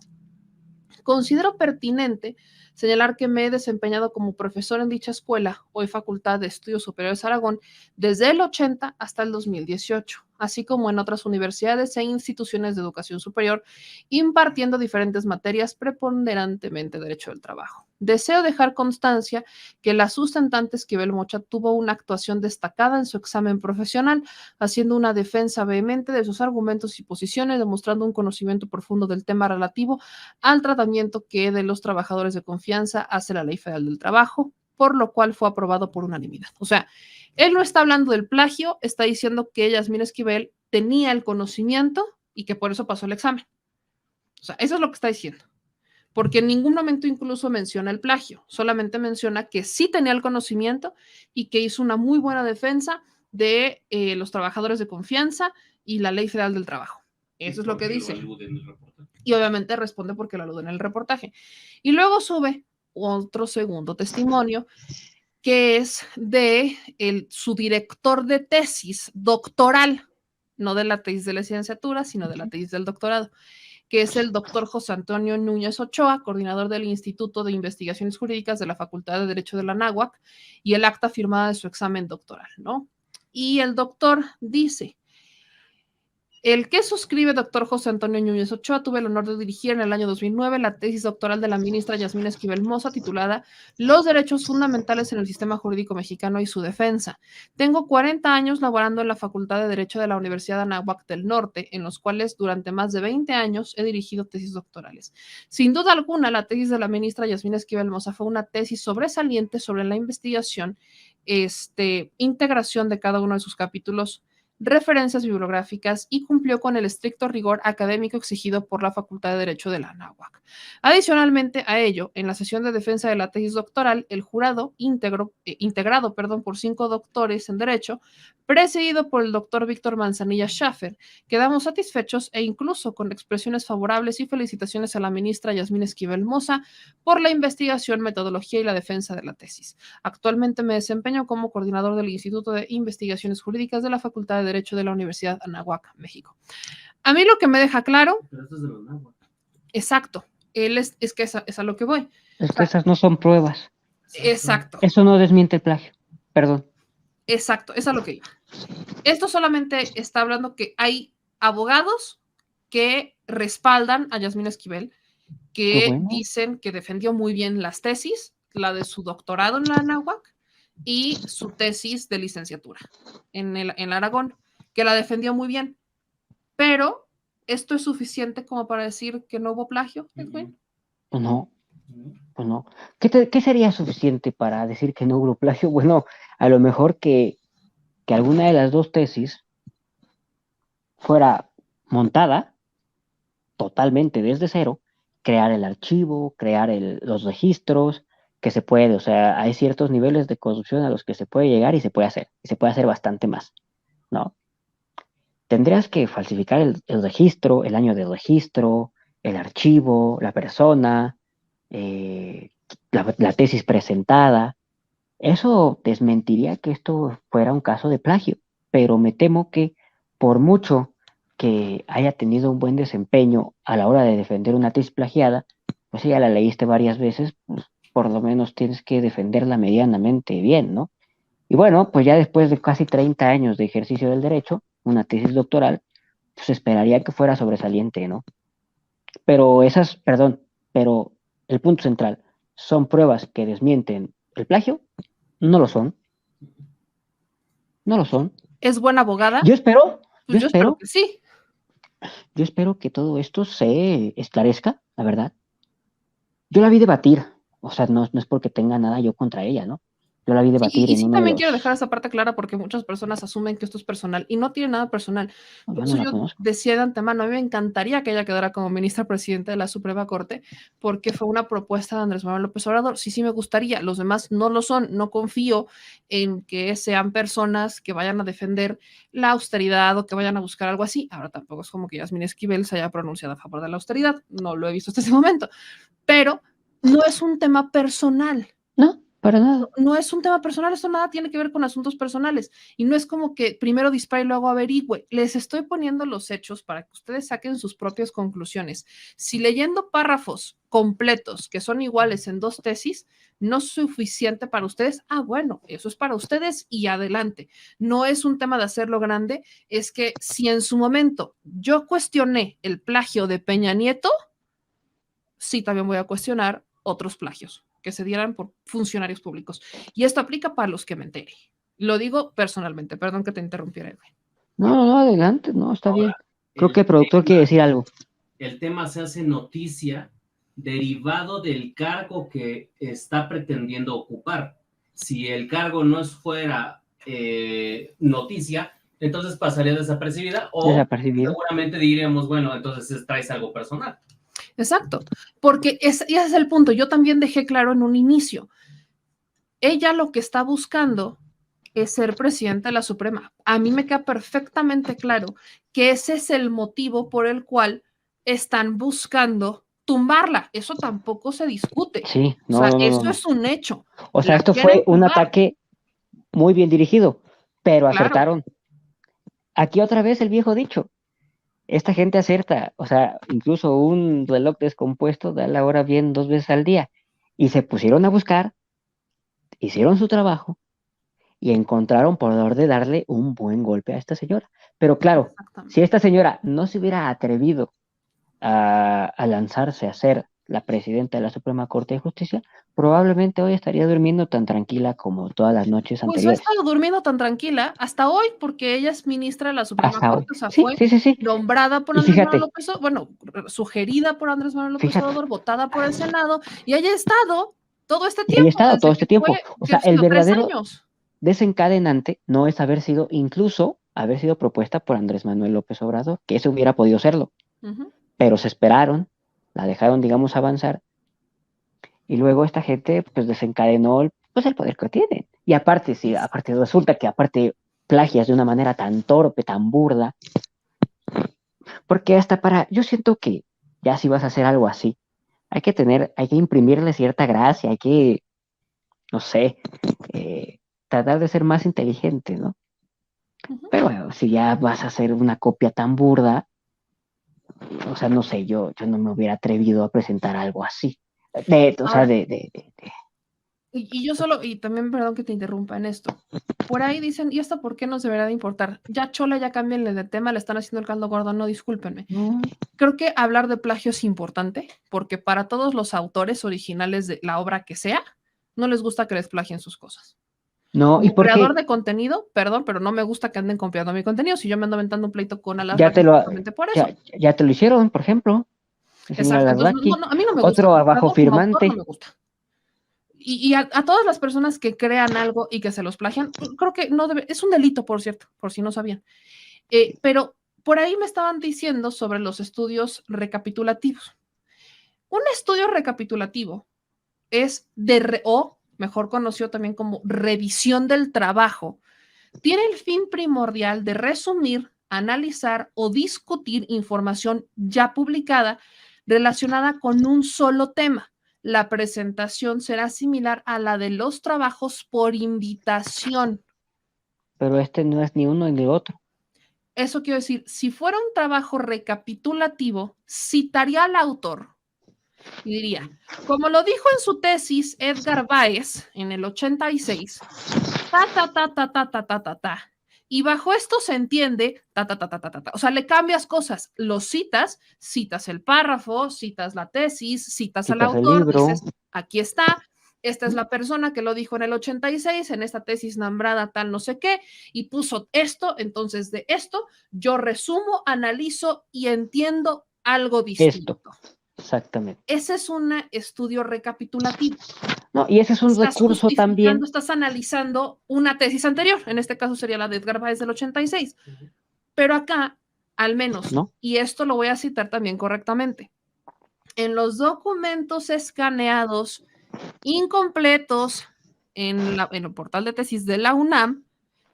Speaker 2: Considero pertinente señalar que me he desempeñado como profesor en dicha escuela, hoy Facultad de Estudios Superiores Aragón, desde el 80 hasta el 2018, así como en otras universidades e instituciones de educación superior, impartiendo diferentes materias, preponderantemente Derecho del Trabajo. Deseo dejar constancia que la sustentante Esquivel Mocha tuvo una actuación destacada en su examen profesional, haciendo una defensa vehemente de sus argumentos y posiciones, demostrando un conocimiento profundo del tema relativo al tratamiento que de los trabajadores de confianza hace la Ley Federal del Trabajo, por lo cual fue aprobado por unanimidad. O sea, él no está hablando del plagio, está diciendo que Yasmín Esquivel tenía el conocimiento y que por eso pasó el examen. O sea, eso es lo que está diciendo. Porque en ningún momento incluso menciona el plagio, solamente menciona que sí tenía el conocimiento y que hizo una muy buena defensa de los trabajadores de confianza y la Ley Federal del Trabajo. Eso es lo que dice. Y obviamente responde porque lo alude en el reportaje. Y luego sube otro segundo testimonio, que es de su director de tesis doctoral, no de la tesis de la licenciatura, sino de la tesis del doctorado, que es el doctor José Antonio Núñez Ochoa, coordinador del Instituto de Investigaciones Jurídicas de la Facultad de Derecho de la Anáhuac, y el acta firmada de su examen doctoral, ¿no? Y el doctor dice: el que suscribe doctor José Antonio Núñez Ochoa, tuve el honor de dirigir en el año 2009 la tesis doctoral de la ministra Yasmín Esquivel Moza, titulada Los derechos fundamentales en el sistema jurídico mexicano y su defensa. Tengo 40 años laborando en la Facultad de Derecho de la Universidad de Anáhuac del Norte, en los cuales durante más de 20 años he dirigido tesis doctorales. Sin duda alguna, la tesis de la ministra Yasmín Esquivel Moza fue una tesis sobresaliente sobre la investigación, integración de cada uno de sus capítulos, referencias bibliográficas y cumplió con el estricto rigor académico exigido por la Facultad de Derecho de la Anáhuac. Adicionalmente a ello, en la sesión de defensa de la tesis doctoral, el jurado integrado por 5 doctores en Derecho, presidido por el doctor Víctor Manzanilla Schaffer, quedamos satisfechos e incluso con expresiones favorables y felicitaciones a la ministra Yasmín Esquivel Moza por la investigación, metodología y la defensa de la tesis. Actualmente me desempeño como coordinador del Instituto de Investigaciones Jurídicas de la Facultad de Derecho de la Universidad Anáhuac, México. A mí lo que me deja claro... Pero esto es de la Anáhuac. Exacto. Él es que es a lo que voy.
Speaker 4: Es que esas no son pruebas.
Speaker 2: Exacto.
Speaker 4: Eso no desmiente el plagio. Perdón.
Speaker 2: Exacto, es a lo que iba. Esto solamente está hablando que hay abogados que respaldan a Yasmín Esquivel que
Speaker 4: bueno.
Speaker 2: dicen que defendió muy bien las tesis, la de su doctorado en la Anáhuac y su tesis de licenciatura en Aragón, que la defendió muy bien. Pero, ¿esto es suficiente como para decir que no hubo plagio, Edwin?
Speaker 4: Pues no, pues no. ¿Qué sería suficiente para decir que no hubo plagio? Bueno, a lo mejor que alguna de las dos tesis fuera montada totalmente desde cero, crear el archivo, crear los registros, que se puede, o sea, hay ciertos niveles de construcción a los que se puede llegar y se puede hacer bastante más, ¿no? Tendrías que falsificar el registro, el año de registro, el archivo, la persona, eh, la tesis presentada. Eso desmentiría que esto fuera un caso de plagio, pero me temo que por mucho que haya tenido un buen desempeño a la hora de defender una tesis plagiada, pues si ya la leíste varias veces, pues por lo menos tienes que defenderla medianamente bien, ¿no? Y bueno, pues ya después de casi 30 años de ejercicio del derecho, una tesis doctoral, pues esperaría que fuera sobresaliente, ¿no? Pero el punto central, ¿son pruebas que desmienten el plagio? No lo son, no lo son.
Speaker 2: ¿Es buena abogada?
Speaker 4: Yo espero, yo
Speaker 2: Pues yo espero
Speaker 4: espero,
Speaker 2: que sí.
Speaker 4: yo espero que todo esto se esclarezca, la verdad. Yo la vi debatir, o sea, no es porque tenga nada yo contra ella, ¿no? Yo la vi
Speaker 2: Sí,
Speaker 4: debatir
Speaker 2: y
Speaker 4: en
Speaker 2: sí
Speaker 4: uno de
Speaker 2: también quiero dejar
Speaker 4: los...
Speaker 2: esa parte clara porque muchas personas asumen que esto es personal y no tiene nada personal. Por
Speaker 4: Yo no
Speaker 2: eso
Speaker 4: la
Speaker 2: yo
Speaker 4: conozco.
Speaker 2: decía de antemano, a mí me encantaría que ella quedara como ministra presidenta de la Suprema Corte porque fue una propuesta de Andrés Manuel López Obrador. Sí, sí me gustaría, los demás no lo son, no confío en que sean personas que vayan a defender la austeridad o que vayan a buscar algo así. Ahora tampoco es como que Yasmín Esquivel se haya pronunciado a favor de la austeridad, no lo he visto hasta ese momento, pero no es un tema personal.
Speaker 4: No, para nada.
Speaker 2: No es un tema personal, esto nada tiene que ver con asuntos personales. Y no es como que primero dispare y luego averigüe. Les estoy poniendo los hechos para que ustedes saquen sus propias conclusiones. Si leyendo párrafos completos que son iguales en dos tesis no es suficiente para ustedes, bueno, eso es para ustedes y adelante. No es un tema de hacerlo grande, es que si en su momento yo cuestioné el plagio de Peña Nieto, sí también voy a cuestionar otros plagios que se dieran por funcionarios públicos. Y esto aplica para los que me entere. Lo digo personalmente, perdón que te interrumpiera, Edwin.
Speaker 4: No, adelante, no, está bien.
Speaker 5: Ahora,
Speaker 4: Creo que el productor quiere decir algo.
Speaker 5: el tema se hace noticia derivado del cargo que está pretendiendo ocupar. Si el cargo no fuera noticia, entonces pasaría desapercibida o
Speaker 4: Desapercibido.
Speaker 5: seguramente diríamos, bueno, entonces traes algo personal.
Speaker 2: Exacto, porque ese es el punto. Yo también dejé claro en un inicio. Ella lo que está buscando es ser presidenta de la Suprema. A mí me queda perfectamente claro que ese es el motivo por el cual están buscando tumbarla. Eso tampoco se discute.
Speaker 4: Sí,
Speaker 2: O sea,
Speaker 4: no.
Speaker 2: eso es un hecho.
Speaker 4: O sea,
Speaker 2: La
Speaker 4: esto
Speaker 2: quieren
Speaker 4: fue un
Speaker 2: tumbar,
Speaker 4: ataque muy bien dirigido, pero
Speaker 2: claro.
Speaker 4: acertaron. Aquí otra vez el viejo dicho, esta gente acierta, o sea, incluso un reloj descompuesto da la hora bien 2 veces al día. Y se pusieron a buscar, hicieron su trabajo y encontraron por dónde darle un buen golpe a esta señora. Pero claro,
Speaker 2: Exactamente.
Speaker 4: si esta señora no se hubiera atrevido a lanzarse a ser la presidenta de la Suprema Corte de Justicia, probablemente hoy estaría durmiendo tan tranquila como todas las noches
Speaker 2: Pues ha
Speaker 4: anteriores.
Speaker 2: estado durmiendo tan tranquila hasta hoy, porque ella es ministra de la Suprema
Speaker 4: Hasta hoy.
Speaker 2: Corte, o sea,
Speaker 4: Sí,
Speaker 2: fue
Speaker 4: sí.
Speaker 2: nombrada por
Speaker 4: Y
Speaker 2: Andrés Manuel
Speaker 4: fíjate,
Speaker 2: López Obrador, bueno, sugerida por Andrés Manuel López
Speaker 4: fíjate,
Speaker 2: Obrador, votada por el Senado, y haya estado todo este
Speaker 4: y ahí he
Speaker 2: tiempo,
Speaker 4: estado todo
Speaker 2: desde
Speaker 4: este
Speaker 2: que
Speaker 4: tiempo.
Speaker 2: fue,
Speaker 4: O
Speaker 2: ¿qué
Speaker 4: sea,
Speaker 2: ha
Speaker 4: el
Speaker 2: sido? 3
Speaker 4: verdadero
Speaker 2: años.
Speaker 4: desencadenante no es haber sido propuesta por Andrés Manuel López Obrador, que eso hubiera podido serlo,
Speaker 2: Ujú.
Speaker 4: pero se esperaron, la dejaron, digamos, avanzar, y luego esta gente, pues, desencadenó el poder que tienen. Y aparte, sí, aparte resulta que aparte plagias de una manera tan torpe, tan burda, porque yo siento que ya si vas a hacer algo así, hay que imprimirle cierta gracia, hay que, no sé, tratar de ser más inteligente, ¿no?
Speaker 2: Ujú.
Speaker 4: Pero bueno, si ya vas a hacer una copia tan burda, o sea, no sé, yo no me hubiera atrevido a presentar algo así. O sea,
Speaker 2: Ahora, Y yo solo, y también perdón que te interrumpa en esto, por ahí dicen, ¿y esto por qué nos debería de importar? Ya chola, ya cámbienle de tema, le están haciendo el caldo gordo, no, discúlpenme.
Speaker 4: No,
Speaker 2: Creo que hablar de plagio es importante, porque para todos los autores originales de la obra que sea, no les gusta que les plagien sus cosas.
Speaker 4: no, ¿y
Speaker 2: Como
Speaker 4: por
Speaker 2: creador
Speaker 4: qué?
Speaker 2: de contenido, perdón, pero no me gusta que anden copiando mi contenido. Si yo me ando aventando un pleito con
Speaker 4: Ya te
Speaker 2: Alasraki
Speaker 4: lo,
Speaker 2: justamente por eso.
Speaker 4: ya te lo hicieron, por ejemplo, el señor
Speaker 2: Exacto. Entonces,
Speaker 4: Alasraqui,
Speaker 2: a mí no me gusta.
Speaker 4: otro
Speaker 2: Como
Speaker 4: abajo
Speaker 2: creador, como autor, no me
Speaker 4: firmante.
Speaker 2: gusta. Y a todas las personas que crean algo y que se los plagian, creo que no debe, es un delito, por cierto, por si no sabían. Pero por ahí me estaban diciendo sobre los estudios recapitulativos. Un estudio recapitulativo es o mejor conocido también como revisión del trabajo, tiene el fin primordial de resumir, analizar o discutir información ya publicada relacionada con un solo tema. La presentación será similar a la de los trabajos por invitación.
Speaker 4: Pero este no es ni uno ni otro.
Speaker 2: Eso quiero decir, si fuera un trabajo recapitulativo, citaría al autor y diría, como lo dijo en su tesis Edgar Báez en el 86, ta, ta, ta, ta, ta, ta, ta, ta, ta. Y bajo esto se entiende, ta, ta, ta, ta, ta, ta, ta. O sea, le cambias cosas, lo citas, citas el párrafo, citas la tesis, citas al
Speaker 4: Citas el
Speaker 2: autor,
Speaker 4: libro.
Speaker 2: dices, aquí está, esta es la persona que lo dijo en el 86, en esta tesis nombrada tal no sé qué, y puso esto, entonces de esto yo resumo, analizo y entiendo algo distinto.
Speaker 4: Esto, exactamente.
Speaker 2: Ese es un estudio recapitulativo.
Speaker 4: No, y ese es un
Speaker 2: Estás
Speaker 4: recurso también.
Speaker 2: estás analizando una tesis anterior, en este caso sería la de Edgar Báez del 86, pero acá, al menos,
Speaker 4: ¿No?
Speaker 2: y esto lo voy a citar también correctamente, en los documentos escaneados incompletos en el portal de tesis de la UNAM,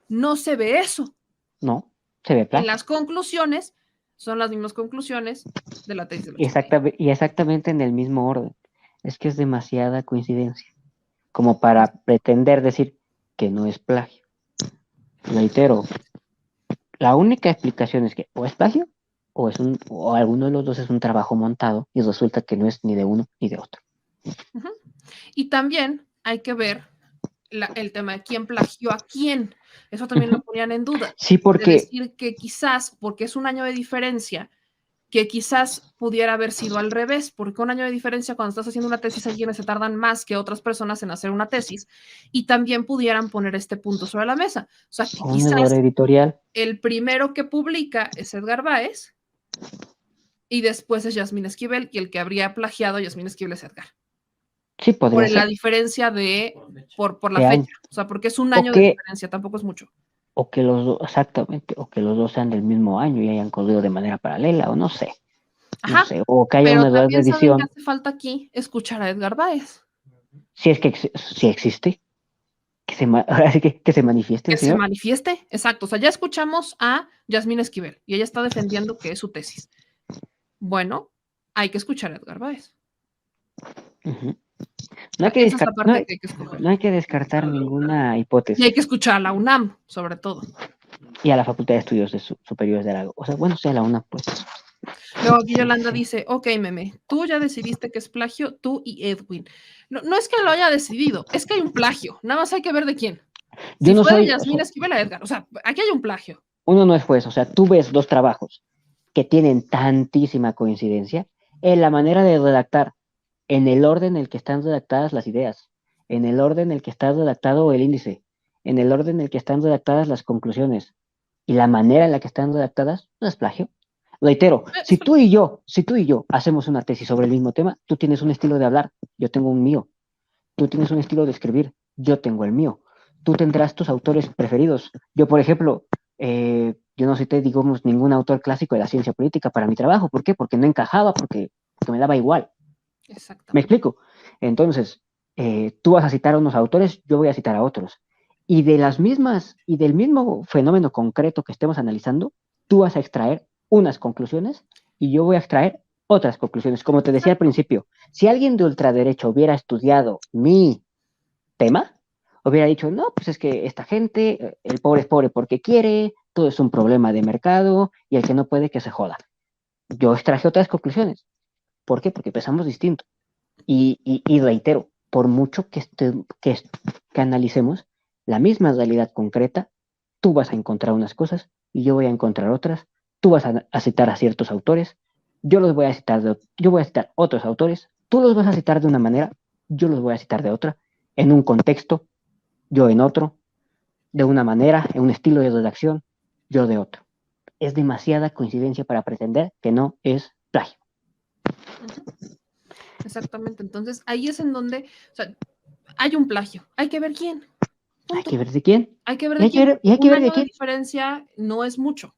Speaker 2: no se ve eso.
Speaker 4: No, se ve
Speaker 2: En
Speaker 4: plagio.
Speaker 2: las conclusiones, son las mismas conclusiones de la tesis del 86.
Speaker 4: Y exactamente en el mismo orden. Es que es demasiada coincidencia como para pretender decir que no es plagio. Reitero, la única explicación es que o es plagio o alguno de los dos es un trabajo montado y resulta que no es ni de uno ni de otro.
Speaker 2: Uh-huh. Y también hay que ver el tema de quién plagió a quién. Eso también lo ponían en duda.
Speaker 4: Sí, porque...
Speaker 2: De decir que quizás, porque es un año de diferencia, que quizás pudiera haber sido al revés, porque un año de diferencia cuando estás haciendo una tesis hay quienes se tardan más que otras personas en hacer una tesis y también pudieran poner este punto sobre la mesa. O sea, que
Speaker 4: un
Speaker 2: quizás
Speaker 4: error editorial.
Speaker 2: el primero que publica es Edgar Báez y después es Yasmín Esquivel y el que habría plagiado a Yasmín Esquivel es Edgar.
Speaker 4: Sí, podría
Speaker 2: Por
Speaker 4: ser.
Speaker 2: la diferencia por la
Speaker 4: De
Speaker 2: fecha.
Speaker 4: año.
Speaker 2: O sea, porque es un año de diferencia, tampoco es mucho.
Speaker 4: O que los dos, exactamente, o que los dos sean del mismo año y hayan corrido de manera paralela, o no sé.
Speaker 2: Ajá,
Speaker 4: no sé, o que haya
Speaker 2: pero
Speaker 4: un error de
Speaker 2: también saben que
Speaker 4: edición.
Speaker 2: hace falta aquí escuchar a Edgar Báez.
Speaker 4: Si es que si existe, ahora sí que se manifieste
Speaker 2: Que
Speaker 4: el
Speaker 2: se
Speaker 4: señor.
Speaker 2: manifieste, exacto. O sea, ya escuchamos a Yasmín Esquivel y ella está defendiendo que es su tesis. Bueno, hay que escuchar a Edgar Báez.
Speaker 4: Uh-huh. No hay que descartar ninguna hipótesis.
Speaker 2: Y hay que escuchar a la UNAM, sobre todo.
Speaker 4: Y a la Facultad de Estudios Superiores de Aragón. O sea, bueno, sea la UNAM, pues.
Speaker 2: Luego aquí Yolanda dice, ok, meme, tú ya decidiste que es plagio, tú y Edwin. No es que lo haya decidido, es que hay un plagio. Nada más hay que ver de quién.
Speaker 4: Yo no
Speaker 2: fue
Speaker 4: soy,
Speaker 2: de Yasmín Esquivel a Edgar. O sea, aquí hay un plagio.
Speaker 4: Uno no es juez. O sea, tú ves dos trabajos que tienen tantísima coincidencia en la manera de redactar, en el orden en el que están redactadas las ideas, en el orden en el que está redactado el índice, en el orden en el que están redactadas las conclusiones y la manera en la que están redactadas, no es plagio. Reitero, si tú y yo hacemos una tesis sobre el mismo tema, tú tienes un estilo de hablar, yo tengo un mío. Tú tienes un estilo de escribir, yo tengo el mío. Tú tendrás tus autores preferidos. Yo, por ejemplo, yo no cité, digamos, ningún autor clásico de la ciencia política para mi trabajo. ¿Por qué? Porque no encajaba, porque me daba igual.
Speaker 2: Exactamente.
Speaker 4: ¿Me explico? Entonces, tú vas a citar a unos autores, yo voy a citar a otros. Y del mismo fenómeno concreto que estemos analizando, tú vas a extraer unas conclusiones y yo voy a extraer otras conclusiones. Como te decía al principio, si alguien de ultraderecha hubiera estudiado mi tema, hubiera dicho, no, pues es que esta gente, el pobre es pobre porque quiere, todo es un problema de mercado y el que no puede que se joda. Yo extraje otras conclusiones. ¿Por qué? Porque pensamos distinto. Y reitero, por mucho que analicemos la misma realidad concreta, tú vas a encontrar unas cosas y yo voy a encontrar otras, tú vas a citar a ciertos autores, yo voy a citar otros autores, tú los vas a citar de una manera, yo los voy a citar de otra, en un contexto, yo en otro, de una manera, en un estilo de redacción, yo de otro. Es demasiada coincidencia para pretender que no es plagio.
Speaker 2: Exactamente, entonces ahí es en donde, o sea, hay un plagio, hay que ver quién. Punto.
Speaker 4: Hay que ver de quién.
Speaker 2: Hay que ver de quién.
Speaker 4: Y hay que ver de
Speaker 2: Un año
Speaker 4: quién.
Speaker 2: de diferencia no es mucho.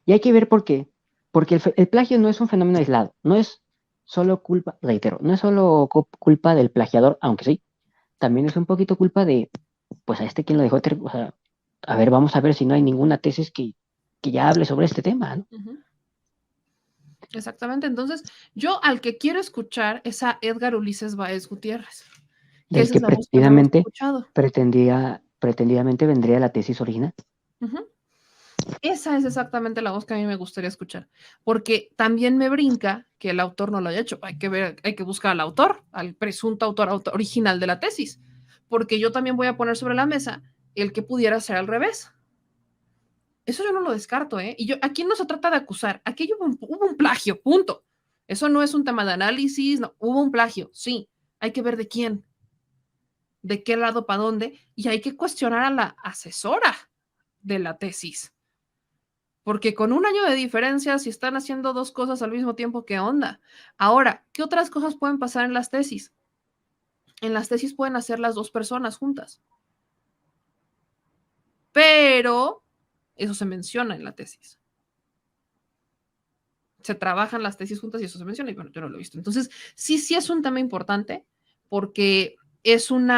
Speaker 4: Y hay que ver por qué. Porque el plagio no es un fenómeno aislado, no es solo culpa, reitero, no es solo culpa del plagiador, aunque sí, también es un poquito culpa de, pues a este quien lo dejó, o sea, a ver, vamos a ver si no hay ninguna tesis que ya hable sobre este tema, ¿no?
Speaker 2: Uh-huh. Exactamente, entonces yo al que quiero escuchar es a Edgar Ulises Báez Gutiérrez.
Speaker 4: Del que pretendidamente vendría la tesis original.
Speaker 2: Uh-huh. Esa es exactamente la voz que a mí me gustaría escuchar, porque también me brinca que el autor no lo haya hecho. Hay que buscar al autor, al presunto autor original de la tesis, porque yo también voy a poner sobre la mesa el que pudiera ser al revés. Eso yo no lo descarto, ¿eh? Y aquí no se trata de acusar, aquí hubo un plagio, punto. Eso no es un tema de análisis, no, hubo un plagio, sí, hay que ver de quién, de qué lado, para dónde, y hay que cuestionar a la asesora de la tesis. Porque con un año de diferencia, si están haciendo dos cosas al mismo tiempo, ¿qué onda? Ahora, ¿qué otras cosas pueden pasar en las tesis? En las tesis pueden hacer las dos personas juntas. Pero eso se menciona en la tesis. Se trabajan las tesis juntas y eso se menciona, y bueno, yo no lo he visto. Entonces, sí es un tema importante porque es un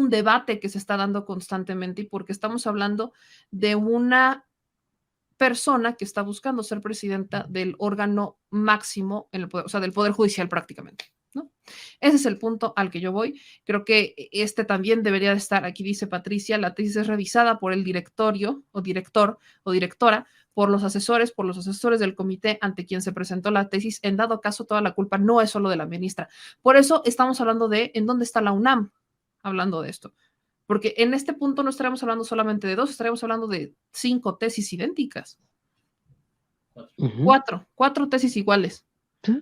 Speaker 2: debate que se está dando constantemente y porque estamos hablando de una persona que está buscando ser presidenta del órgano máximo en el poder, o sea, del Poder Judicial prácticamente, ¿no? Ese es el punto al que yo voy. Creo que este también debería de estar, aquí dice Patricia, la tesis es revisada por el directorio o director o directora, por los asesores del comité ante quien se presentó la tesis. En dado caso, toda la culpa no es solo de la ministra. Por eso estamos hablando de en dónde está la UNAM hablando de esto. Porque en este punto no estaremos hablando solamente de 2, estaremos hablando de 5 tesis idénticas.
Speaker 4: Uh-huh.
Speaker 2: 4 tesis iguales.
Speaker 4: ¿Sí?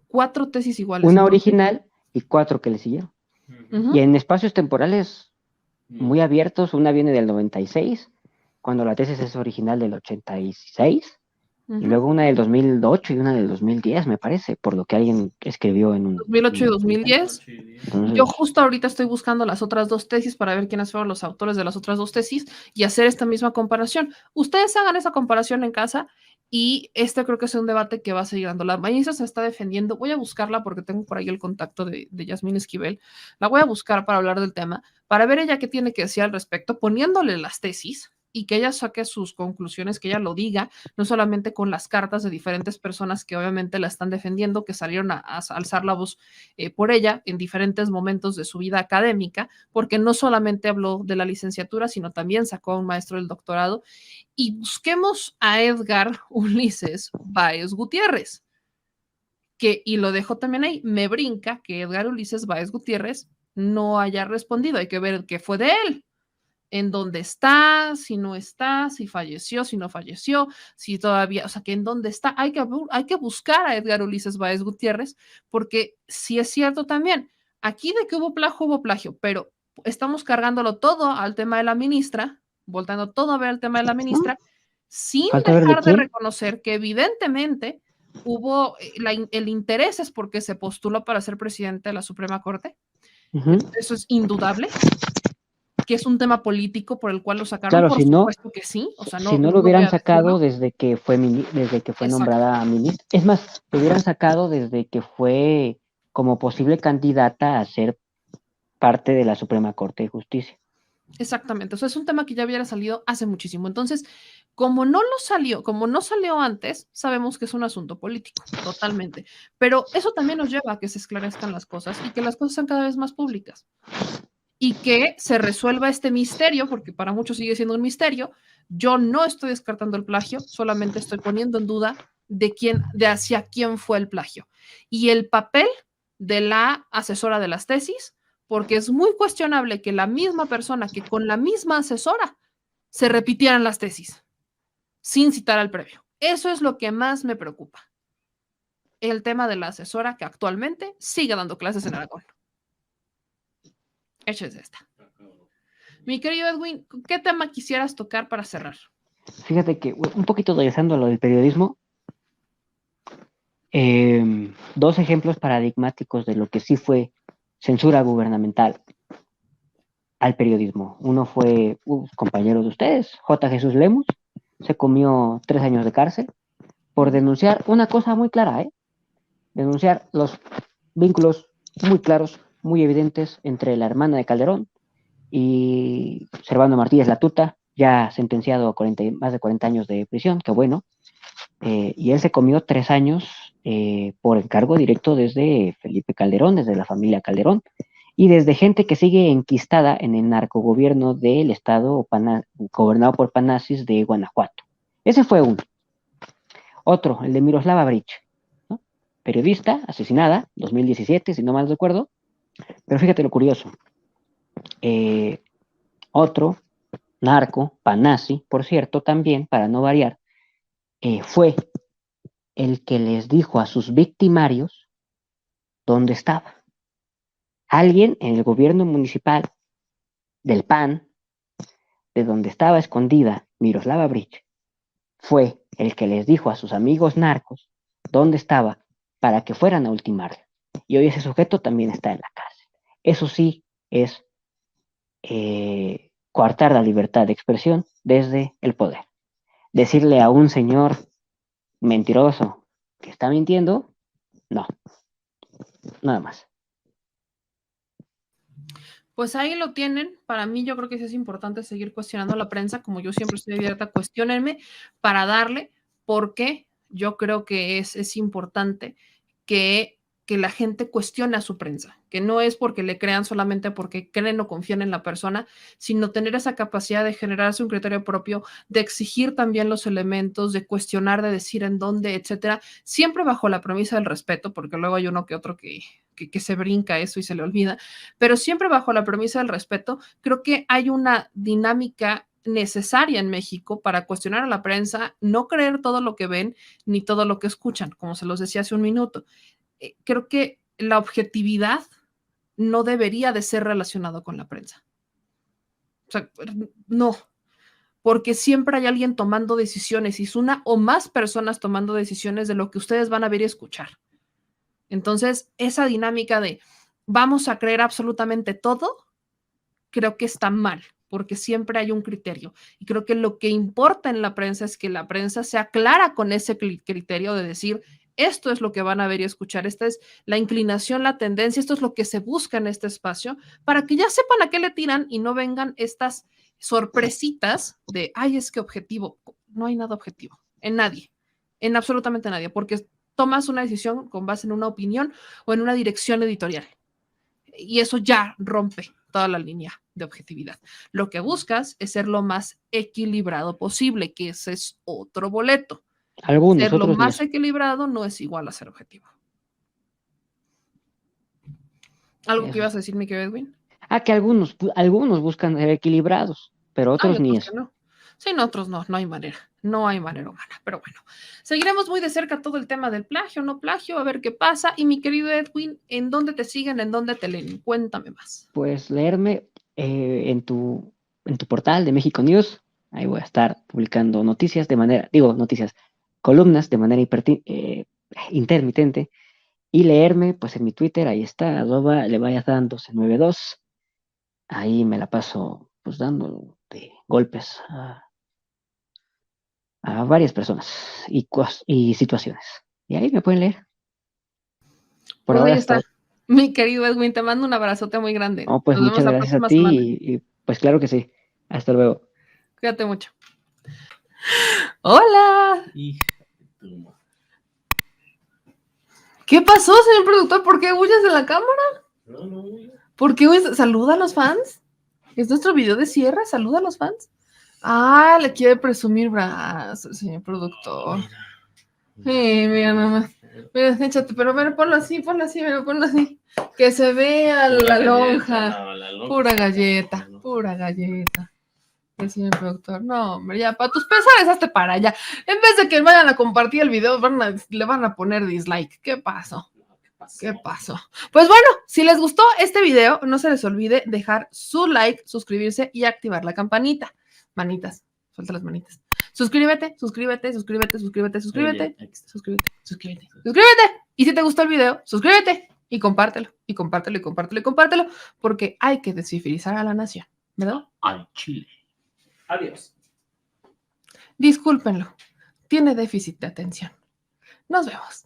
Speaker 2: 4 tesis iguales.
Speaker 4: Una original y 4 que le siguieron.
Speaker 2: Uh-huh.
Speaker 4: Y en espacios temporales muy abiertos, una viene del 96, cuando la tesis es original del 86, y luego una del 2008 y una del 2010, me parece, por lo que alguien escribió en un...
Speaker 2: 2008 y 2010.
Speaker 4: Entonces,
Speaker 2: yo justo ahorita estoy buscando las otras 2 tesis para ver quiénes fueron los autores de las otras 2 tesis y hacer esta misma comparación. Ustedes hagan esa comparación en casa y creo que es un debate que va a seguir dando. La ministra se está defendiendo. Voy a buscarla porque tengo por ahí el contacto de Yasmín Esquivel. La voy a buscar para hablar del tema, para ver ella qué tiene que decir al respecto, poniéndole las tesis y que ella saque sus conclusiones, que ella lo diga, no solamente con las cartas de diferentes personas que obviamente la están defendiendo, que salieron a alzar la voz por ella en diferentes momentos de su vida académica, porque no solamente habló de la licenciatura, sino también sacó a un maestro del doctorado, y busquemos a Edgar Ulises Báez Gutiérrez, y lo dejo también ahí, me brinca que Edgar Ulises Báez Gutiérrez no haya respondido, hay que ver qué fue de él. En dónde está, si no está, si falleció, si no falleció, si todavía, o sea, que en dónde está. Hay que buscar a Edgar Ulises Báez Gutiérrez, porque sí es cierto también, aquí de que hubo plagio, pero estamos cargándolo todo al tema de la ministra, voltando todo a ver el tema de la ministra, sin dejar de reconocer que evidentemente hubo el interés es porque se postuló para ser presidente de la Suprema Corte. Uh-huh. Eso es indudable. Que es un tema político por el cual lo sacaron,
Speaker 4: claro,
Speaker 2: por supuesto que sí. O sea,
Speaker 4: si no lo hubieran sacado desde que fue nombrada ministra. Es más, lo hubieran sacado desde que fue como posible candidata a ser parte de la Suprema Corte de Justicia.
Speaker 2: Exactamente. O sea, es un tema que ya hubiera salido hace muchísimo. Entonces, como no salió antes, sabemos que es un asunto político, totalmente. Pero eso también nos lleva a que se esclarezcan las cosas y que las cosas sean cada vez más públicas. Y que se resuelva este misterio, porque para muchos sigue siendo un misterio. Yo no estoy descartando el plagio, solamente estoy poniendo en duda de hacia quién fue el plagio. Y el papel de la asesora de las tesis, porque es muy cuestionable que la misma persona que con la misma asesora se repitieran las tesis sin citar al previo. Eso es lo que más me preocupa. El tema de la asesora que actualmente sigue dando clases en Aragón. Hecha es esta. Mi querido Edwin, ¿qué tema quisieras tocar para cerrar?
Speaker 4: Fíjate que un poquito regresando a lo del periodismo, dos ejemplos paradigmáticos de lo que sí fue censura gubernamental al periodismo. Uno fue compañero de ustedes, J. Jesús Lemus, se comió 3 años de cárcel por denunciar una cosa muy clara, denunciar los vínculos muy claros, muy evidentes entre la hermana de Calderón y Servando Martínez Latuta, ya sentenciado a más de 40 años de prisión, que bueno, y él se comió 3 años por encargo directo desde Felipe Calderón, desde la familia Calderón, y desde gente que sigue enquistada en el narcogobierno del estado gobernado por Panazis de Guanajuato. Ese fue uno. Otro, el de Miroslava Breach, ¿no? Periodista, asesinada, 2017, si no mal recuerdo, pero fíjate lo curioso. Otro, narco, Panasi, por cierto, también, para no variar, fue el que les dijo a sus victimarios dónde estaba. Alguien en el gobierno municipal del PAN, de donde estaba escondida Miroslava Breach, fue el que les dijo a sus amigos narcos dónde estaba para que fueran a ultimarla. Y hoy ese sujeto también está en la cárcel. Eso sí es coartar la libertad de expresión desde el poder. Decirle a un señor mentiroso que está mintiendo, no, nada más.
Speaker 2: Pues ahí lo tienen. Para mí yo creo que sí es importante seguir cuestionando a la prensa, como yo siempre estoy abierta, cuestionenme para darle, porque yo creo que es importante que la gente cuestione a su prensa, que no es porque le crean solamente porque creen o confían en la persona, sino tener esa capacidad de generarse un criterio propio, de exigir también los elementos, de cuestionar, de decir en dónde, etcétera, siempre bajo la premisa del respeto, porque luego hay uno que otro que se brinca eso y se le olvida, pero siempre bajo la premisa del respeto. Creo que hay una dinámica necesaria en México para cuestionar a la prensa, no creer todo lo que ven ni todo lo que escuchan, como se los decía hace un minuto. Creo que la objetividad no debería de ser relacionado con la prensa. O sea, no, porque siempre hay alguien tomando decisiones y es una o más personas tomando decisiones de lo que ustedes van a ver y escuchar. Entonces, esa dinámica de vamos a creer absolutamente todo, creo que está mal, porque siempre hay un criterio. Y creo que lo que importa en la prensa es que la prensa sea clara con ese criterio de decir, esto es lo que van a ver y escuchar, esta es la inclinación, la tendencia, esto es lo que se busca en este espacio, para que ya sepan a qué le tiran y no vengan estas sorpresitas de, ay, es que objetivo. No hay nada objetivo, en nadie, en absolutamente nadie, porque tomas una decisión con base en una opinión o en una dirección editorial. Y eso ya rompe toda la línea de objetividad. Lo que buscas es ser lo más equilibrado posible, que ese es otro boleto.
Speaker 4: Algunos,
Speaker 2: Ser lo
Speaker 4: otros
Speaker 2: más
Speaker 4: no.
Speaker 2: equilibrado no es igual a ser objetivo. ¿Algo
Speaker 4: Eso.
Speaker 2: que ibas a decir, mi querido Edwin?
Speaker 4: Que algunos buscan ser equilibrados, pero otros
Speaker 2: Hay
Speaker 4: ni
Speaker 2: otros
Speaker 4: eso.
Speaker 2: que no. Sí, en otros no hay manera. No hay manera humana. Pero bueno, seguiremos muy de cerca todo el tema del plagio, no plagio, a ver qué pasa. Y mi querido Edwin, ¿en dónde te siguen? ¿En dónde te leen? Cuéntame más.
Speaker 4: Pues leerme en tu portal de México News. Ahí voy a estar publicando columnas de manera intermitente. Y leerme, pues en mi Twitter, ahí está, @levayas1292. Ahí me la paso, pues dando de golpes a varias personas y situaciones. Y ahí me pueden leer. Por
Speaker 2: Pues
Speaker 4: ahora
Speaker 2: ahí
Speaker 4: es todo.
Speaker 2: está. Mi querido Edwin, te mando un abrazote muy grande.
Speaker 4: No, pues
Speaker 2: Nos vemos
Speaker 4: muchas
Speaker 2: la
Speaker 4: gracias a
Speaker 2: próxima
Speaker 4: ti
Speaker 2: semana.
Speaker 4: y pues claro que sí. Hasta luego.
Speaker 2: Cuídate mucho. ¡Hola!
Speaker 5: Hija de tu madre.
Speaker 2: ¿Qué pasó, señor productor? ¿Por qué huyes de la cámara?
Speaker 5: No.
Speaker 2: ¿Por qué huyes? ¿Saluda a los fans? ¿Es nuestro video de cierre? ¿Saluda a los fans? Ah, le quiere presumir brazos, señor productor. Sí, mira nomás. Mira, échate, pero mira, ponlo así, mira, ponlo así. Que se vea la lonja.
Speaker 5: No, la lonja
Speaker 2: Pura
Speaker 5: está
Speaker 2: galleta,
Speaker 5: cabrón, ¿no?
Speaker 2: pura galleta. El señor productor. No, hombre, ya, para tus pesares, hazte para allá. En vez de que vayan a compartir el video, le van a poner dislike. ¿Qué pasó?
Speaker 5: No, ¿qué pasó?
Speaker 2: ¿Qué pasó? Pues bueno, si les gustó este video, no se les olvide dejar su like, suscribirse y activar la campanita. Manitas, suelta las manitas. Suscríbete. Suscríbete. Y si te gustó el video, suscríbete y compártelo, porque hay que descifrizar a la nación, ¿verdad?
Speaker 5: Al chile. Adiós.
Speaker 2: Discúlpenlo, tiene déficit de atención. Nos vemos.